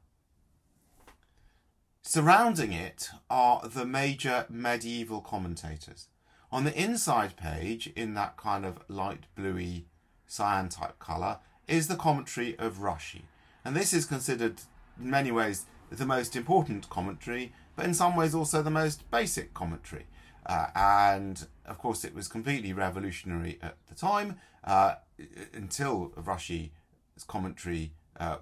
Surrounding it are the major medieval commentators. On the inside page, in that kind of light bluey cyan type colour, is the commentary of Rashi. And this is considered in many ways the most important commentary, but in some ways also the most basic commentary. And of course it was completely revolutionary at the time, until Rashi's commentary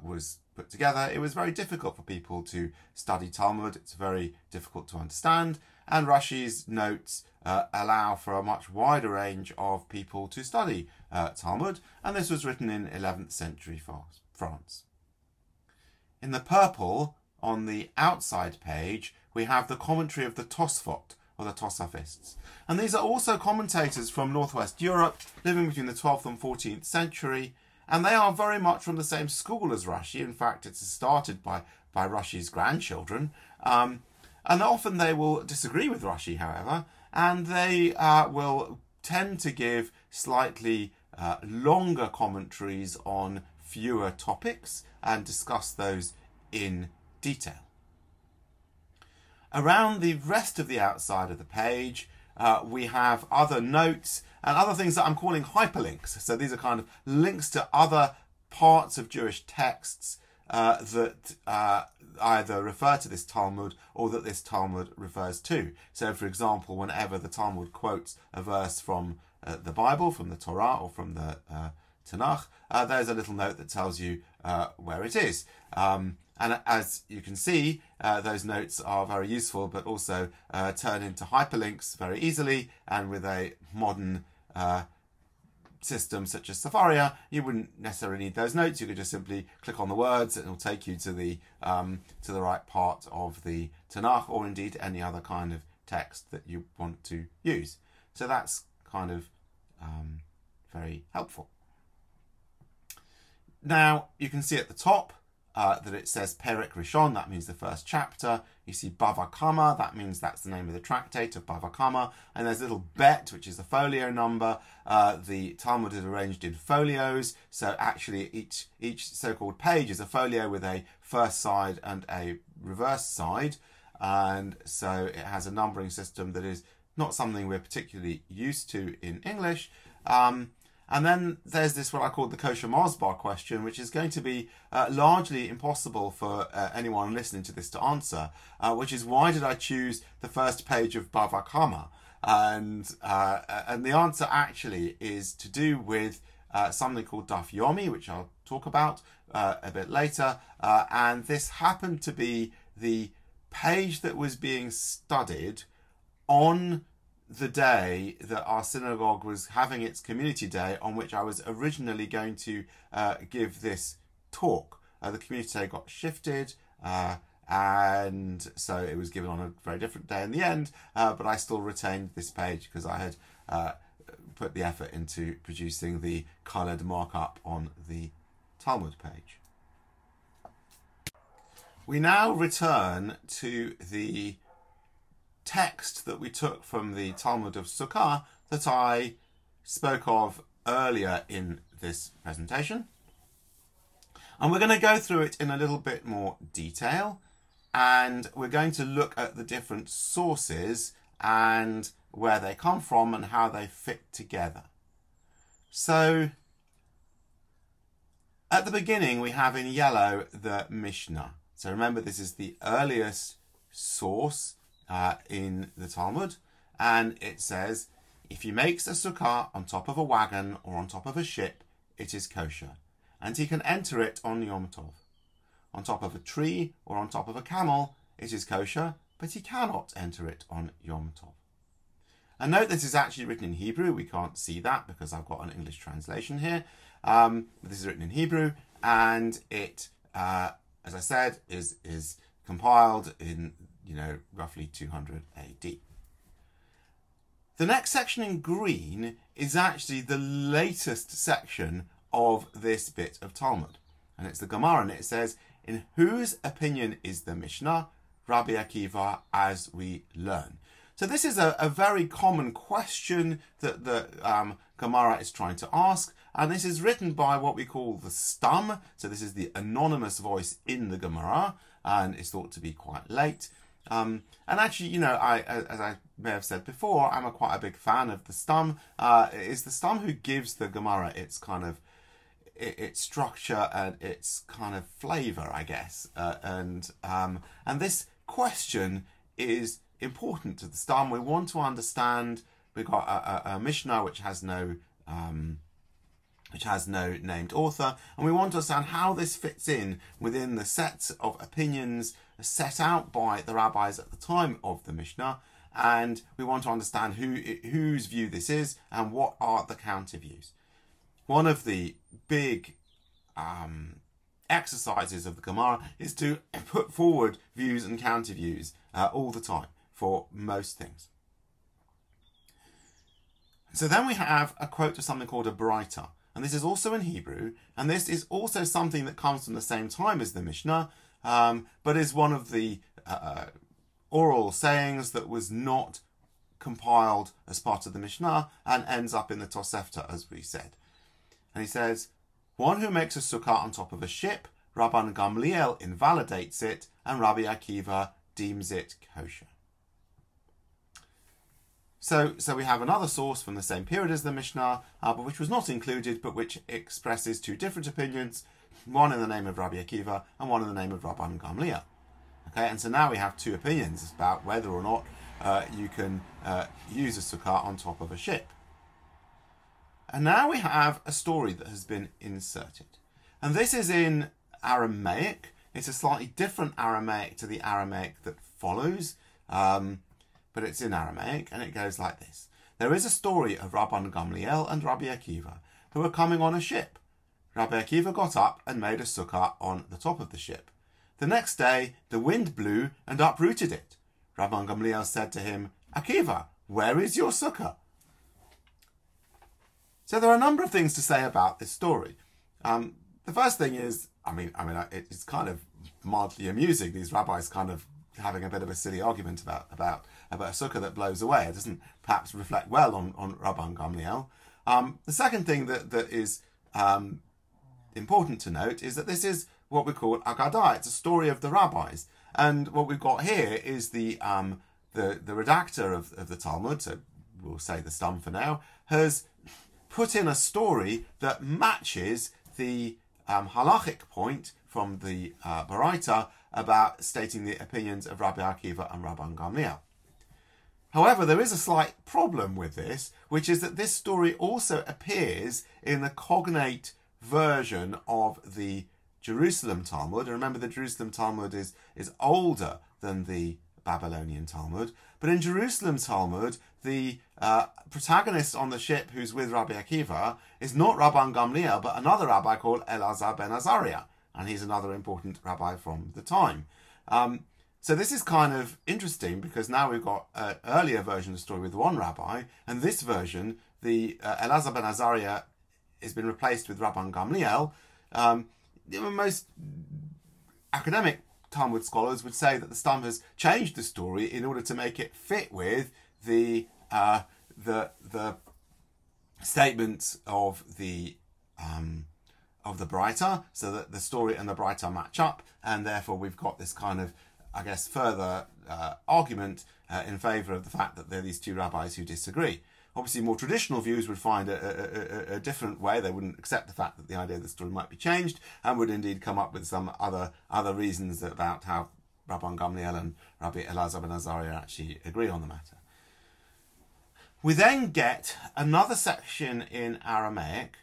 was put together. It was very difficult for people to study Talmud. It's very difficult to understand, and Rashi's notes allow for a much wider range of people to study Talmud, and this was written in 11th century France. In the purple, on the outside page, we have the commentary of the Tosfot, or the Tosafists. And these are also commentators from Northwest Europe, living between the 12th and 14th century, and they are very much from the same school as Rashi. In fact, it's started by Rashi's grandchildren. And often they will disagree with Rashi, however, and they will tend to give slightly longer commentaries on fewer topics and discuss those in detail. Around the rest of the outside of the page, we have other notes and other things that I'm calling hyperlinks. So these are kind of links to other parts of Jewish texts that either refer to this Talmud or that this Talmud refers to. So, for example, whenever the Talmud quotes a verse from the Bible, from the Torah, or from the Tanakh, there's a little note that tells you where it is. And as you can see, those notes are very useful, but also turn into hyperlinks very easily. And with a modern system such as Safaria, you wouldn't necessarily need those notes. You could just simply click on the words and it'll take you to the right part of the Tanakh, or indeed any other kind of text that you want to use. So that's kind of very helpful. Now you can see at the top that it says Perek Rishon, that means the first chapter. You see Bava Kama, that means that's the name of the tractate of Bava Kama. And there's a little bet, which is the folio number. The Talmud is arranged in folios, so actually each so-called page is a folio with a first side and a reverse side. And so it has a numbering system that is not something we're particularly used to in English. And then there's this, what I call the kosher Mars bar question, which is going to be largely impossible for anyone listening to this to answer, which is, why did I choose the first page of Bava Kama? And the answer actually is to do with something called Daf Yomi, which I'll talk about a bit later. And this happened to be the page that was being studied on the day that our synagogue was having its community day, on which I was originally going to give this talk. The community day got shifted, and so it was given on a very different day in the end, but I still retained this page because I had put the effort into producing the coloured markup on the Talmud page. We now return to the text that we took from the Talmud of Sukkah that I spoke of earlier in this presentation. And we're going to go through it in a little bit more detail, and we're going to look at the different sources and where they come from and how they fit together. So at the beginning we have in yellow the Mishnah. So remember, this is the earliest source in the Talmud, and it says, if he makes a sukkah on top of a wagon or on top of a ship, it is kosher, and he can enter it on Yom Tov. On top of a tree or on top of a camel, it is kosher, but he cannot enter it on Yom Tov. And note, this is actually written in Hebrew. We can't see that because I've got an English translation here. This is written in Hebrew, and it, as I said, is compiled in, roughly 200 AD. The next section in green is actually the latest section of this bit of Talmud. And it's the Gemara, and it says, in whose opinion is the Mishnah? Rabbi Akiva, as we learn. So this is a very common question that the Gemara is trying to ask, and this is written by what we call the stam. So this is the anonymous voice in the Gemara, and it's thought to be quite late. And actually, as I may have said before, I'm quite a big fan of the stam. It's the stam who gives the Gemara its kind of its structure and its kind of flavour, I guess. And this question is important to the stam. We want to understand. We've got a Mishnah which has no named author, and we want to understand how this fits in within the sets of opinions set out by the rabbis at the time of the Mishnah, and we want to understand whose view this is and what are the counter views. One of the big exercises of the Gemara is to put forward views and counter views all the time for most things. So then we have a quote of something called a Baraita, and this is also in Hebrew, and this is also something that comes from the same time as the Mishnah, but is one of the oral sayings that was not compiled as part of the Mishnah and ends up in the Tosefta, as we said. And he says, one who makes a sukkah on top of a ship, Rabban Gamliel invalidates it, and Rabbi Akiva deems it kosher. So we have another source from the same period as the Mishnah, but which was not included, but which expresses two different opinions, one in the name of Rabbi Akiva and one in the name of Rabban Gamliel. Okay, and so now we have two opinions about whether or not you can use a sukkah on top of a ship. And now we have a story that has been inserted. And this is in Aramaic. It's a slightly different Aramaic to the Aramaic that follows, but it's in Aramaic, and it goes like this. There is a story of Rabban Gamliel and Rabbi Akiva, who were coming on a ship. Rabbi Akiva got up and made a sukkah on the top of the ship. The next day, the wind blew and uprooted it. Rabban Gamliel said to him, Akiva, where is your sukkah? So there are a number of things to say about this story. The first thing is, it's kind of mildly amusing, these rabbis kind of having a bit of a silly argument about a sukkah that blows away. It doesn't perhaps reflect well on Rabban Gamliel. The second thing that is important to note is that this is what we call Agadah. It's a story of the rabbis. And what we've got here is the redactor of the Talmud, so we'll say the stam for now, has put in a story that matches the halachic point from the Baraita about stating the opinions of Rabbi Akiva and Rabban Gamliel. However, there is a slight problem with this, which is that this story also appears in the cognate version of the Jerusalem Talmud. And remember, the Jerusalem Talmud is older than the Babylonian Talmud. But in Jerusalem Talmud, the protagonist on the ship who's with Rabbi Akiva is not Rabban Gamliel, but another rabbi called Elazar ben Azariah. And he's another important rabbi from the time. So this is kind of interesting because now we've got an earlier version of the story with one rabbi, and this version Elazar ben Azariah has been replaced with Rabban Gamliel, most academic Talmud scholars would say that the Stam has changed the story in order to make it fit with the statements of the Braita, so that the story and the Braita match up, and therefore we've got this kind of, I guess, further argument in favour of the fact that there are these two rabbis who disagree. Obviously, more traditional views would find a different way. They wouldn't accept the fact that the idea of the story might be changed, and would indeed come up with some other reasons about how Rabban Gamliel and Rabbi Elazar ben Azariah actually agree on the matter. We then get another section in Aramaic,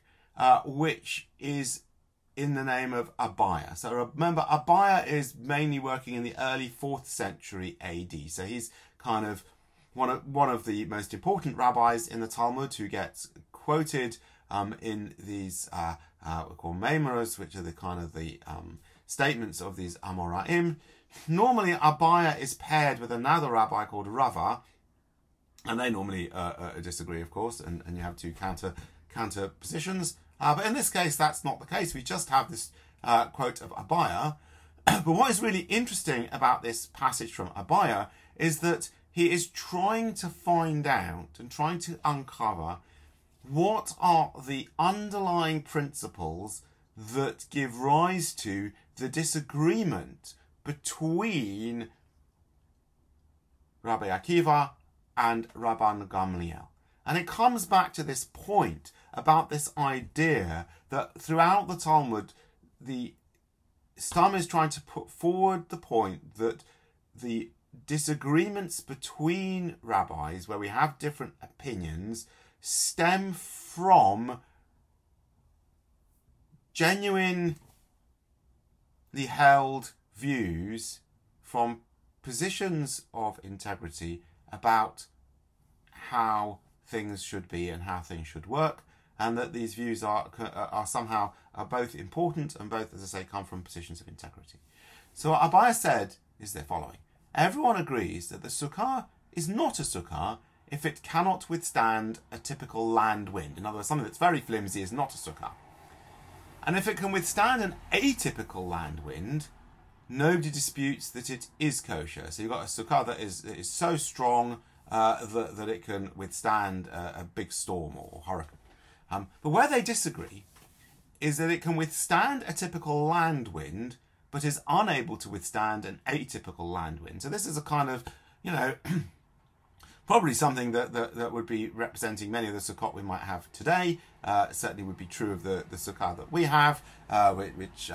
which is in the name of Abaya. So remember, Abaya is mainly working in the early 4th century AD. So he's kind of one of the most important rabbis in the Talmud, who gets quoted in these we call Meimaros, which are the kind of the statements of these Amoraim. Normally, Abaya is paired with another rabbi called Rava, and they normally disagree, of course, and you have two counter positions. But in this case, that's not the case. We just have this quote of Abaya. But what is really interesting about this passage from Abaya is that he is trying to find out and trying to uncover what are the underlying principles that give rise to the disagreement between Rabbi Akiva and Rabban Gamliel. And it comes back to this point about this idea that throughout the Talmud, the Stam is trying to put forward the point that the disagreements between rabbis, where we have different opinions, stem from genuinely held views from positions of integrity about how things should be and how things should work, and that these views are somehow both important and both, as I say, come from positions of integrity. So what Abaya said is the following. Everyone agrees that the sukkah is not a sukkah if it cannot withstand a typical land wind. In other words, something that's very flimsy is not a sukkah. And if it can withstand an atypical land wind, nobody disputes that it is kosher. So you've got a sukkah that is so strong that it can withstand a big storm or hurricane. But where they disagree is that it can withstand a typical land wind, but is unable to withstand an atypical land wind. So this is a kind of, probably something that would be representing many of the sukkot we might have today. Certainly would be true of the sukkah that we have, which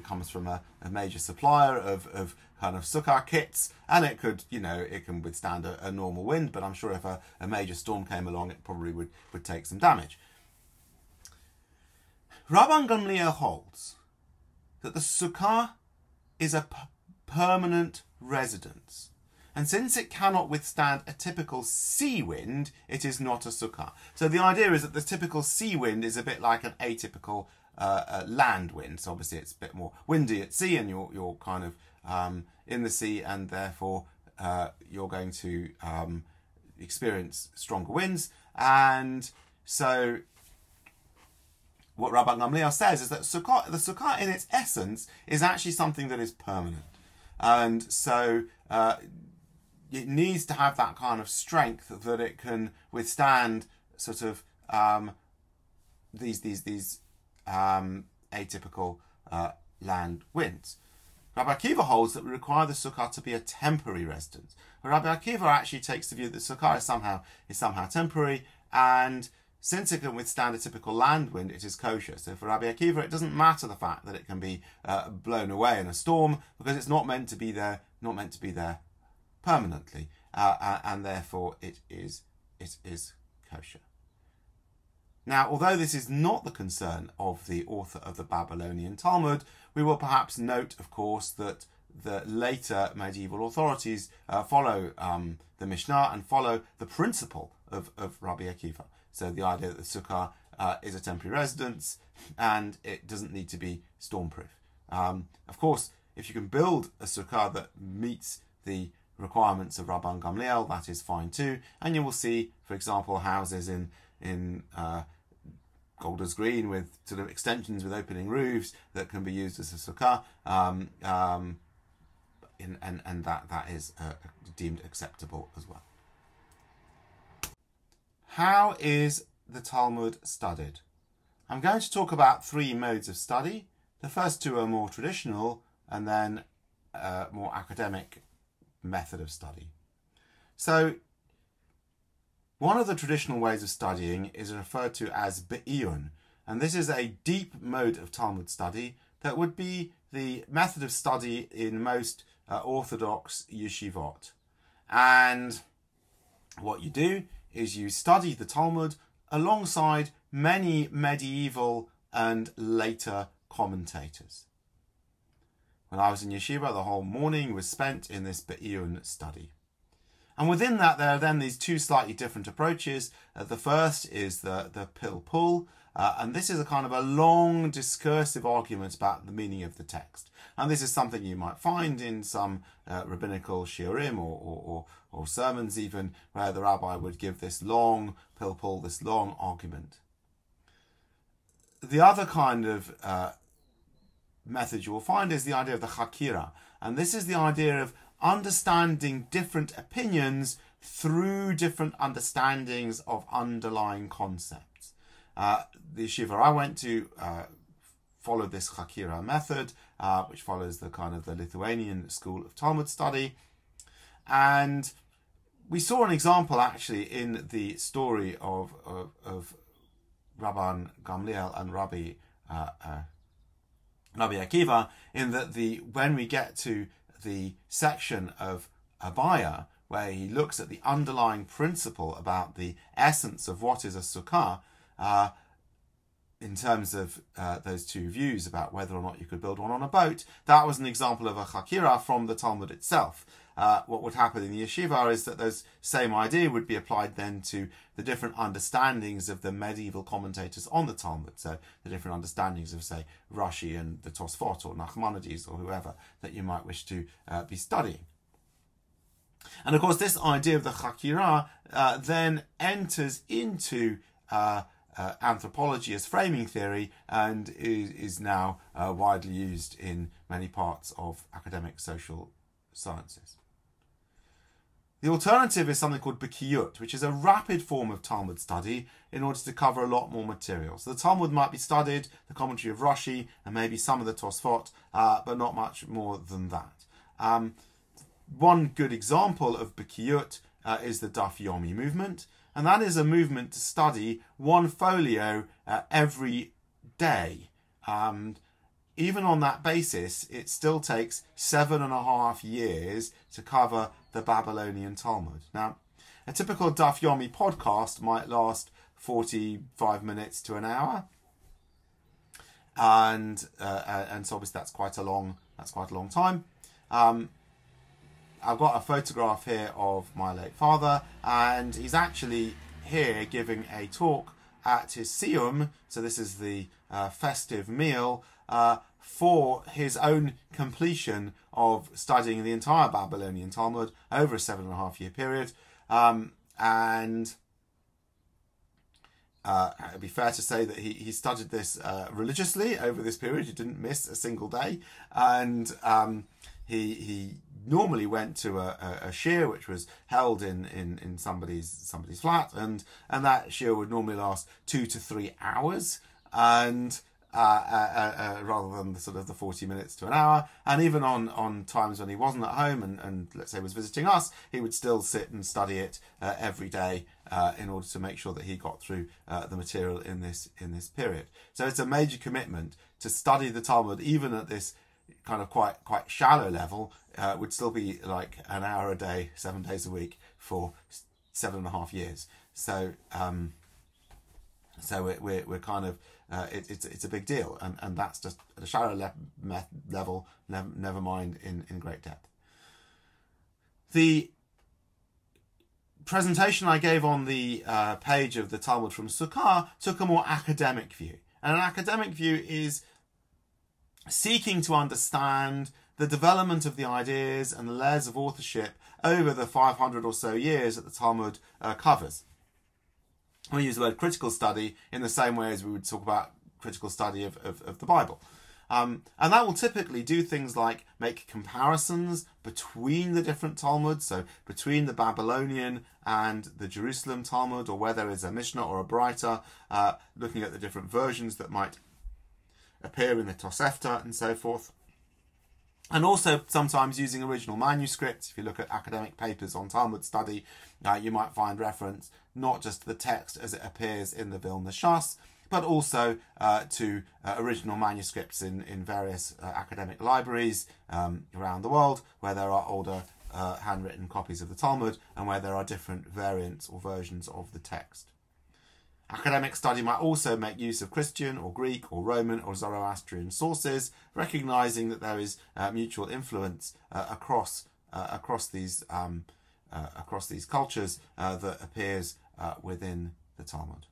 comes from a major supplier of kind of sukkah kits, and it could, it can withstand a normal wind, but I'm sure if a major storm came along, it probably would take some damage. Rabban Gamliel holds that the sukkah is a permanent residence. And since it cannot withstand a typical sea wind, it is not a sukkah. So the idea is that the typical sea wind is a bit like an atypical land wind. So obviously it's a bit more windy at sea, and you're kind of in the sea, and therefore you're going to experience stronger winds. And so what Rabban Gamliel says is that the sukkah in its essence is actually something that is permanent. And so it needs to have that kind of strength that it can withstand sort of these atypical land winds. Rabbi Akiva holds that we require the sukkah to be a temporary residence. But Rabbi Akiva actually takes the view that the sukkah is somehow temporary, and since it can withstand a typical land wind, it is kosher. So for Rabbi Akiva, it doesn't matter the fact that it can be blown away in a storm, because it's not meant to be there permanently, and therefore it is kosher. Now, although this is not the concern of the author of the Babylonian Talmud, we will perhaps note, of course, that the later medieval authorities follow the Mishnah and follow the principle of Rabbi Akiva. So the idea that the sukkah is a temporary residence and it doesn't need to be stormproof. Of course, if you can build a sukkah that meets the requirements of Rabban Gamliel, that is fine too. And you will see, for example, houses in in Golders Green with sort of extensions with opening roofs that can be used as a sukkah, and that is deemed acceptable as well. How is the Talmud studied? I'm going to talk about 3 modes of study. The first 2 are more traditional, and then a more academic method of study. So, one of the traditional ways of studying is referred to as be'iyun, and this is a deep mode of Talmud study that would be the method of study in most Orthodox yeshivot. And what you do is you study the Talmud alongside many medieval and later commentators. When I was in yeshiva, the whole morning was spent in this be'iyun study. And within that, there are then these 2 slightly different approaches. The first is the pilpul, and this is a kind of a long discursive argument about the meaning of the text. And this is something you might find in some rabbinical shiurim or sermons even, where the rabbi would give this long pilpul, this long argument. The other kind of method you will find is the idea of the chakira, and this is the idea of understanding different opinions through different understandings of underlying concepts. The yeshiva I went to followed this chakira method, which follows the kind of the Lithuanian school of Talmud study, and we saw an example actually in the story of Rabban Gamliel and Rabbi Akiva, in that when we get to the section of Abaya, where he looks at the underlying principle about the essence of what is a sukkah, in terms of those 2 views about whether or not you could build one on a boat, that was an example of a chakira from the Talmud itself. What would happen in the yeshiva is that those same idea would be applied then to the different understandings of the medieval commentators on the Talmud. So the different understandings of, say, Rashi and the Tosfot or Nachmanides or whoever that you might wish to be studying. And of course, this idea of the chakira then enters into anthropology as framing theory and is now widely used in many parts of academic social sciences. The alternative is something called Bikiyut, which is a rapid form of Talmud study in order to cover a lot more material. So the Talmud might be studied, the commentary of Rashi, and maybe some of the Tosfot, but not much more than that. One good example of Bikiyut is the Daf Yomi movement, and that is a movement to study 1 folio every day. Even on that basis, it still takes 7.5 years to cover the Babylonian Talmud. Now, a typical Daf Yomi podcast might last 45 minutes to an hour, and so obviously that's quite a long time. I've got a photograph here of my late father, and he's actually here giving a talk at his siyum. So this is the festive meal for his own completion of studying the entire Babylonian Talmud over a 7.5 year period. And it'd be fair to say that he studied this religiously over this period. He didn't miss a single day. And he normally went to a shiur which was held in somebody's flat, and that shiur would normally last 2 to 3 hours, and rather than the sort of the 40 minutes to an hour. And even on times when he wasn't at home and let's say was visiting us, he would still sit and study it every day in order to make sure that he got through the material in this period. So it's a major commitment to study the Talmud, even at this kind of quite shallow level. Would still be like an hour a day, 7 days a week for 7.5 years. So we're kind of it's a big deal, and that's just at a shallow level. Never mind in great depth. The presentation I gave on the page of the Talmud from Sukkah took a more academic view, and an academic view is seeking to understand the development of the ideas and the layers of authorship over the 500 or so years that the Talmud covers. We use the word critical study in the same way as we would talk about critical study of the Bible. And that will typically do things like make comparisons between the different Talmuds, so between the Babylonian and the Jerusalem Talmud, or where there is a Mishnah or a Braita, looking at the different versions that might appear in the Tosefta and so forth. And also sometimes using original manuscripts. If you look at academic papers on Talmud study, you might find reference not just to the text as it appears in the Vilna Shas, but also to original manuscripts in various academic libraries around the world, where there are older handwritten copies of the Talmud and where there are different variants or versions of the text. Academic study might also make use of Christian or Greek or Roman or Zoroastrian sources, recognizing that there is mutual influence across these cultures that appears within the Talmud.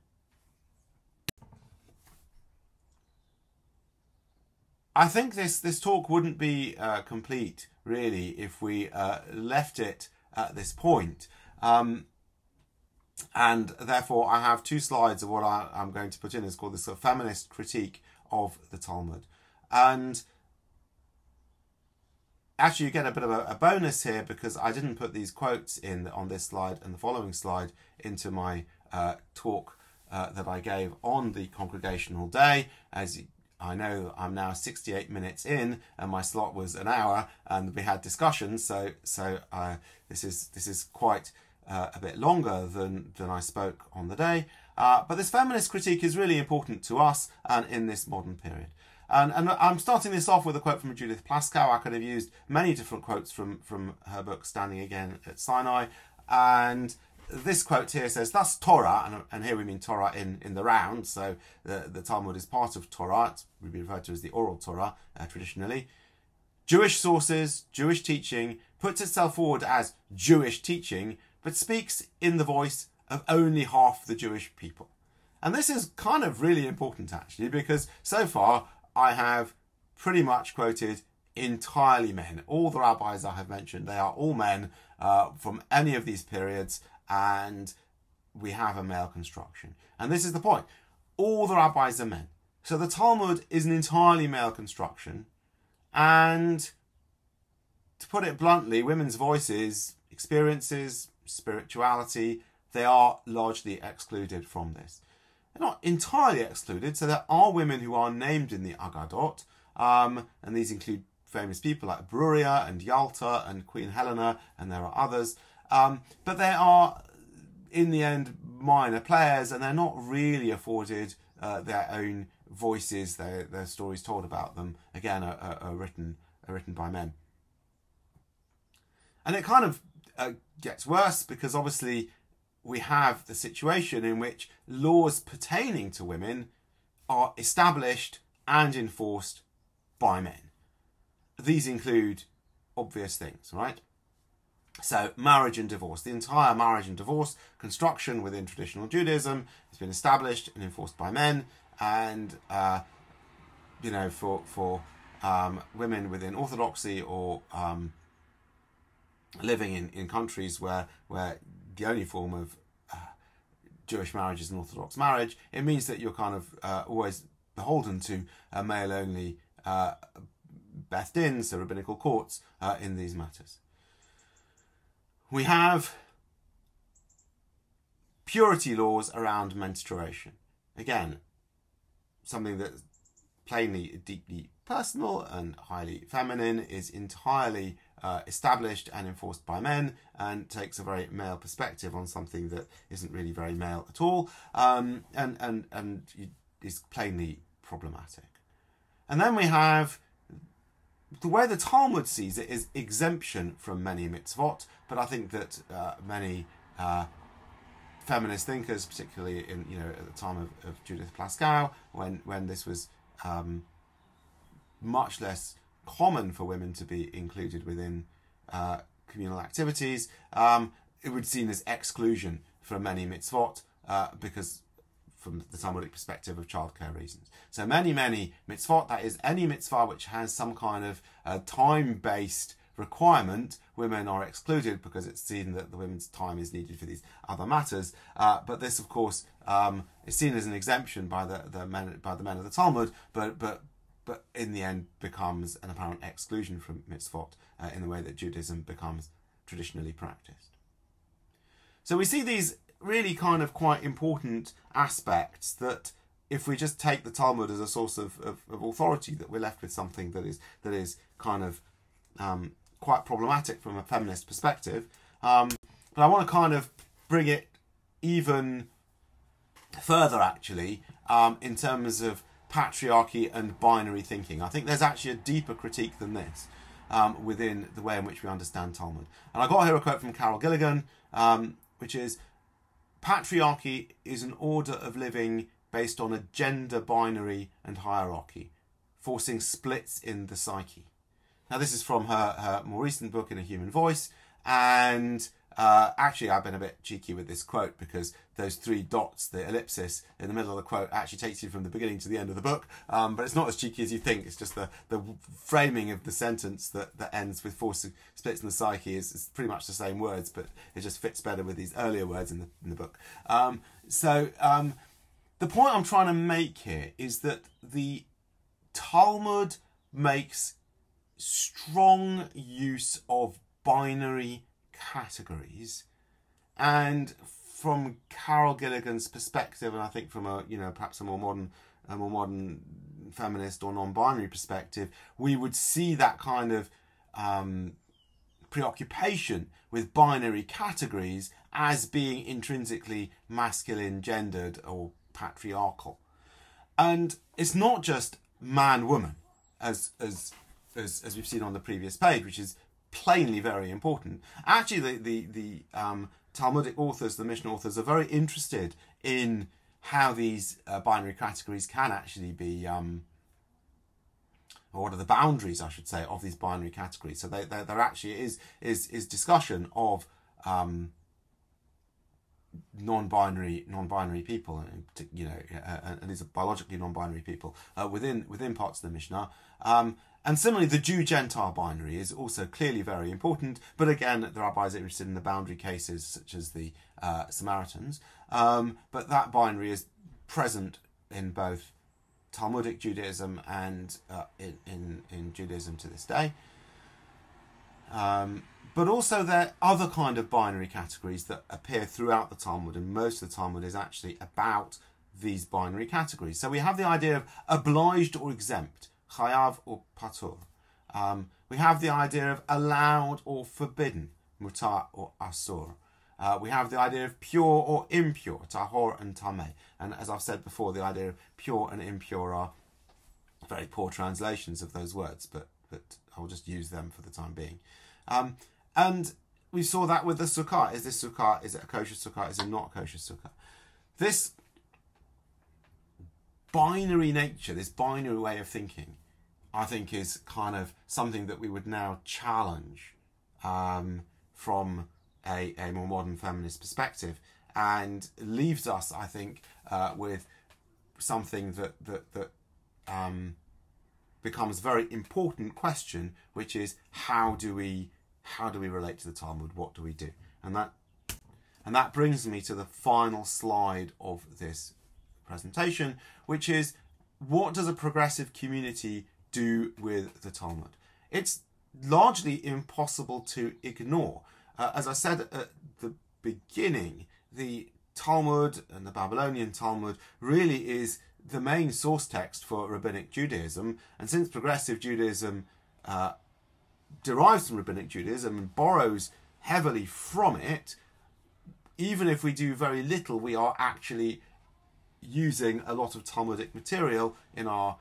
I think this talk wouldn't be complete, really, if we left it at this point. And therefore, I have two slides of what I'm going to put in. It's called this sort of feminist critique of the Talmud. And actually, you get a bit of a bonus here, because I didn't put these quotes in on this slide and the following slide into my talk that I gave on the congregational day. As I know, I'm now 68 minutes in, and my slot was an hour, and we had discussions. So this is quite a bit longer than I spoke on the day. But this feminist critique is really important to us and in this modern period. And I'm starting this off with a quote from Judith Plaskow. I could have used many different quotes from her book, Standing Again at Sinai. And this quote here says, "Thus Torah," and here we mean Torah in the round, so the Talmud is part of Torah. It would be referred to as the oral Torah traditionally. Jewish sources, Jewish teaching, puts itself forward as Jewish teaching, but speaks in the voice of only half the Jewish people. And this is kind of really important, actually, because so far I have pretty much quoted entirely men. All the rabbis I have mentioned, they are all men from any of these periods, and we have a male construction. And this is the point. All the rabbis are men. So the Talmud is an entirely male construction. And to put it bluntly, women's voices, experiences, spirituality, they are largely excluded from this. They're not entirely excluded, so there are women who are named in the Aggadot, and these include famous people like Bruria and Yalta and Queen Helena, and there are others, but they are, in the end, minor players, and they're not really afforded their own voices. Their stories told about them, again, are written by men. And it kind of gets worse, because obviously we have the situation in which laws pertaining to women are established and enforced by men. These include obvious things, right? So marriage and divorce. The entire marriage and divorce construction within traditional Judaism has been established and enforced by men. And, for women within Orthodoxy or living in countries where the only form of Jewish marriage is an Orthodox marriage, it means that you're kind of always beholden to a male-only Beth Din, so rabbinical courts, in these matters. We have purity laws around menstruation. Again, something that's plainly deeply personal and highly feminine, is entirely established and enforced by men, and takes a very male perspective on something that isn't really very male at all, and is plainly problematic. And then we have the way the Talmud sees it is exemption from many mitzvot, but I think that many feminist thinkers, particularly at the time of Judith Plaskow, when this was much less common for women to be included within communal activities, it would be seen as exclusion from many mitzvot, because from the Talmudic perspective of childcare reasons. So many mitzvot, that is any mitzvah which has some kind of time-based requirement, women are excluded because it's seen that the women's time is needed for these other matters. But this, of course, is seen as an exemption by the men of the Talmud, but in the end becomes an apparent exclusion from mitzvot in the way that Judaism becomes traditionally practiced. So we see these really kind of quite important aspects that, if we just take the Talmud as a source of authority, that we're left with something that is kind of quite problematic from a feminist perspective. But I want to kind of bring it even further, actually, in terms of patriarchy and binary thinking. I think there's actually a deeper critique than this within the way in which we understand Talmud. And I got here a quote from Carol Gilligan, which is, "Patriarchy is an order of living based on a gender binary and hierarchy, forcing splits in the psyche." Now, this is from her more recent book, In a Human Voice, and actually I've been a bit cheeky with this quote, because those 3 dots, the ellipsis in the middle of the quote, actually takes you from the beginning to the end of the book, but it's not as cheeky as you think. It's just the framing of the sentence that ends with forcing splits in the psyche is pretty much the same words, but it just fits better with these earlier words in the book. The point I'm trying to make here is that the Talmud makes strong use of binary categories, and from Carol Gilligan's perspective, and I think from perhaps a more modern feminist or non-binary perspective, we would see that kind of preoccupation with binary categories as being intrinsically masculine, gendered, or patriarchal. And it's not just man-woman, as we've seen on the previous page, which is plainly very important. Actually, the Talmudic authors, the Mishnah authors, are very interested in how these binary categories can actually be, or what are the boundaries, I should say, of these binary categories. So there actually is discussion of non-binary people, and these are biologically non-binary people within parts of the Mishnah. And similarly, the Jew-Gentile binary is also clearly very important, but again, the rabbis are interested in the boundary cases, such as the Samaritans. But that binary is present in both Talmudic Judaism and in Judaism to this day. But also there are other kind of binary categories that appear throughout the Talmud, and most of the Talmud is actually about these binary categories. So we have the idea of obliged or exempt, chayav or patur. We have the idea of allowed or forbidden, mutar or asur. We have the idea of pure or impure, tahor and tameh. And as I've said before, the idea of pure and impure are very poor translations of those words, but I'll just use them for the time being. And we saw that with the sukkah. Is this sukkah, is it a kosher sukkah, is it not a kosher sukkah? This binary nature, this binary way of thinking, I think is kind of something that we would now challenge from a more modern feminist perspective, and leaves us, I think, with something that becomes a very important question, which is how do we relate to the Talmud? What do we do? And that brings me to the final slide of this presentation, which is, what does a progressive community do with the Talmud? It's largely impossible to ignore. As I said at the beginning, the Talmud and the Babylonian Talmud really is the main source text for Rabbinic Judaism, and since progressive Judaism derives from Rabbinic Judaism and borrows heavily from it, even if we do very little, we are actually using a lot of Talmudic material in our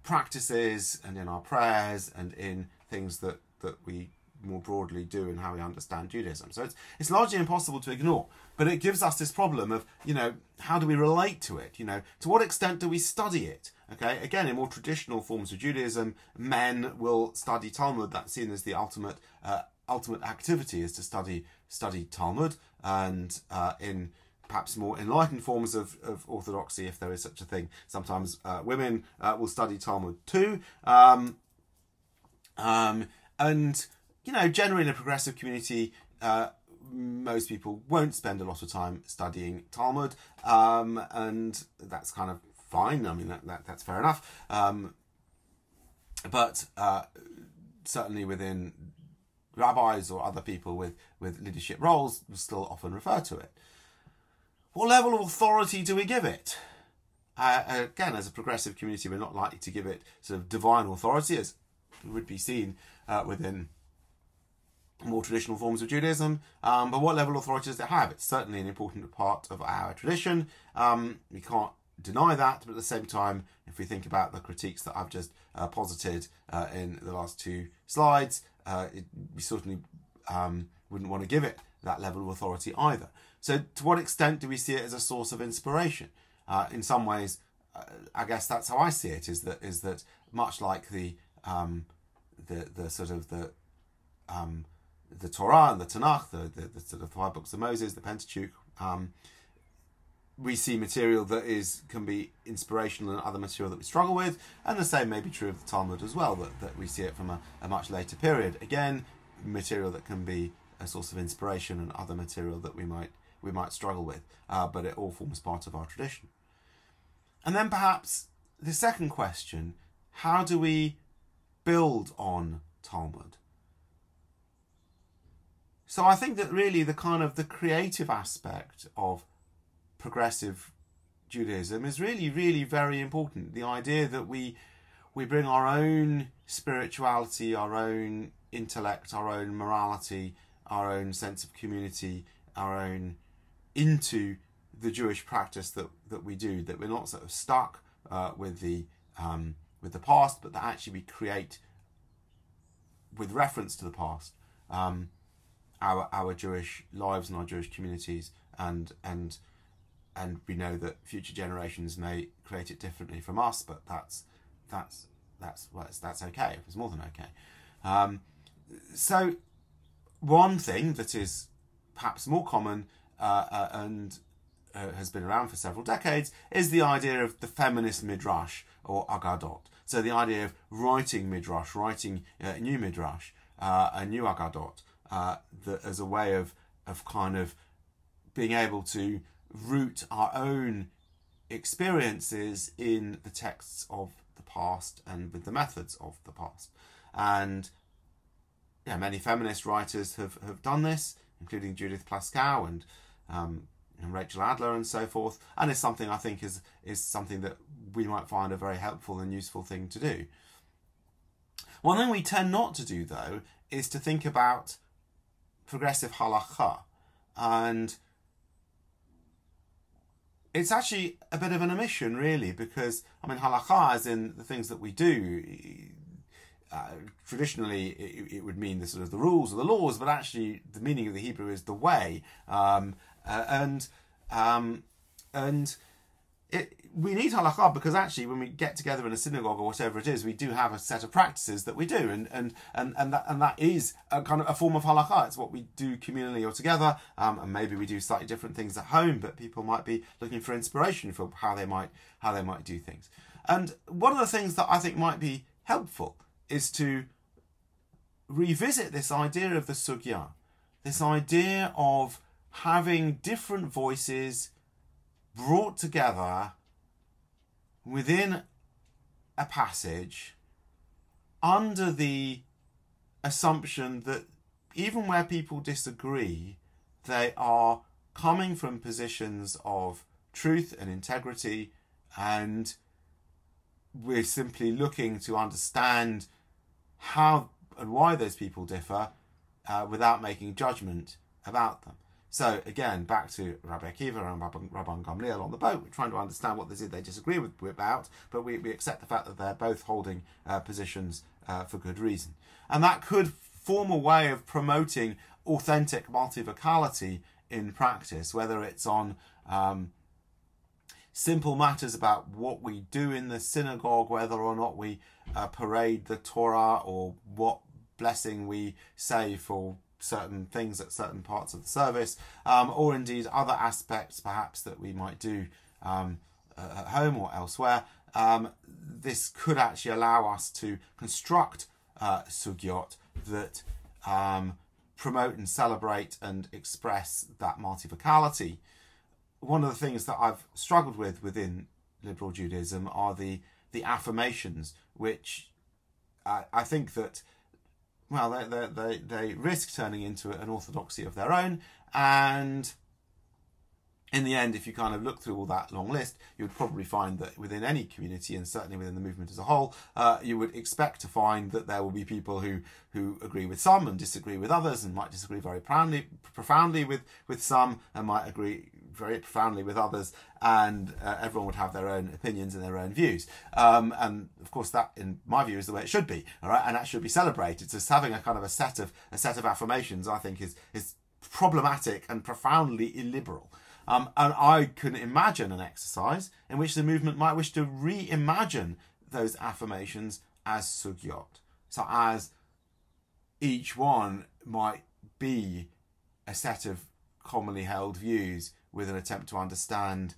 practices and in our prayers and in things that we more broadly do in how we understand Judaism. So it's largely impossible to ignore, but it gives us this problem of, how do we relate to it? To what extent do we study it? Okay, again, in more traditional forms of Judaism, men will study Talmud. That's seen as the ultimate activity, is to study Talmud, and in perhaps more enlightened forms of orthodoxy, if there is such a thing, sometimes women will study Talmud too. And generally in a progressive community, most people won't spend a lot of time studying Talmud, and that's kind of fine. I mean, that's fair enough. But certainly within rabbis or other people with leadership roles, we still often refer to it. What level of authority do we give it? Again, as a progressive community, we're not likely to give it sort of divine authority, as would be seen within more traditional forms of Judaism. But what level of authority does it have? It's certainly an important part of our tradition. We can't deny that, but at the same time, if we think about the critiques that I've just posited in the last two slides, we certainly wouldn't want to give it that level of authority either. So to what extent do we see it as a source of inspiration? In some ways, I guess that's how I see it, is that much like the sort of the Torah and the Tanakh, the sort of 5 books of Moses, the Pentateuch, we see material that can be inspirational and other material that we struggle with, and the same may be true of the Talmud as well, that we see it from a much later period. Again, material that can be a source of inspiration and other material that we might struggle with, but it all forms part of our tradition. And then perhaps the second question, how do we build on Talmud? So I think that really the creative aspect of progressive Judaism is really, really very important. The idea that we bring our own spirituality, our own intellect, our own morality, our own sense of community, our own into the Jewish practice that we do, that we're not sort of stuck with the past, but that actually we create, with reference to the past, our Jewish lives and our Jewish communities, and we know that future generations may create it differently from us, but that's okay. It's more than okay. So one thing that is perhaps more common and has been around for several decades is the idea of the feminist midrash or agadot. So the idea of writing midrash, writing a new midrash, a new agadot, as a way of kind of being able to root our own experiences in the texts of the past and with the methods of the past. And many feminist writers have done this, including Judith Plaskow and Rachel Adler and so forth. And it's something I think is something that we might find a very helpful and useful thing to do. One thing we tend not to do, though, is to think about progressive halakha. And it's actually a bit of an omission, really, because, halakha, as in the things that we do, traditionally it would mean the sort of the rules or the laws, but actually the meaning of the Hebrew is the way. We need halakha because actually when we get together in a synagogue or whatever it is, we do have a set of practices that we do, and that is a kind of a form of halakha. It's what we do communally or together, and maybe we do slightly different things at home, but people might be looking for inspiration for how they might do things. And one of the things that I think might be helpful is to revisit this idea of the sugya, this idea of having different voices brought together within a passage under the assumption that even where people disagree, they are coming from positions of truth and integrity, and we're simply looking to understand how and why those people differ without making judgment about them. So again, back to Rabbi Akiva and Rabban Gamliel on the boat, we're trying to understand what they disagree about, but we accept the fact that they're both holding positions for good reason. And that could form a way of promoting authentic multivocality in practice, whether it's on simple matters about what we do in the synagogue, whether or not we parade the Torah, or what blessing we say for certain things at certain parts of the service, or indeed other aspects perhaps that we might do at home or elsewhere. This could actually allow us to construct sugyot that promote and celebrate and express that multivocality. One of the things that I've struggled with within liberal Judaism are the affirmations, which I think that, well, they risk turning into an orthodoxy of their own, and in the end, if you kind of look through all that long list, you would probably find that within any community, and certainly within the movement as a whole, you would expect to find that there will be people who agree with some and disagree with others, and might disagree very profoundly with some, and might agree very profoundly with others, and everyone would have their own opinions and their own views. And of course, that, in my view, is the way it should be. All right, and that should be celebrated. So having a kind of a set of affirmations, I think, is problematic and profoundly illiberal. And I can imagine an exercise in which the movement might wish to reimagine those affirmations as sugyot. So as each one might be a set of commonly held views with an attempt to understand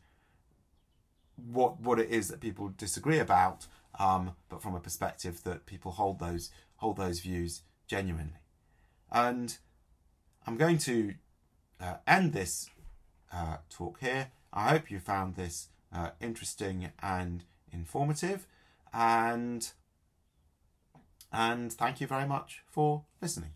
what it is that people disagree about, but from a perspective that people hold those views genuinely. And I'm going to end this talk here. I hope you found this interesting and informative, and thank you very much for listening.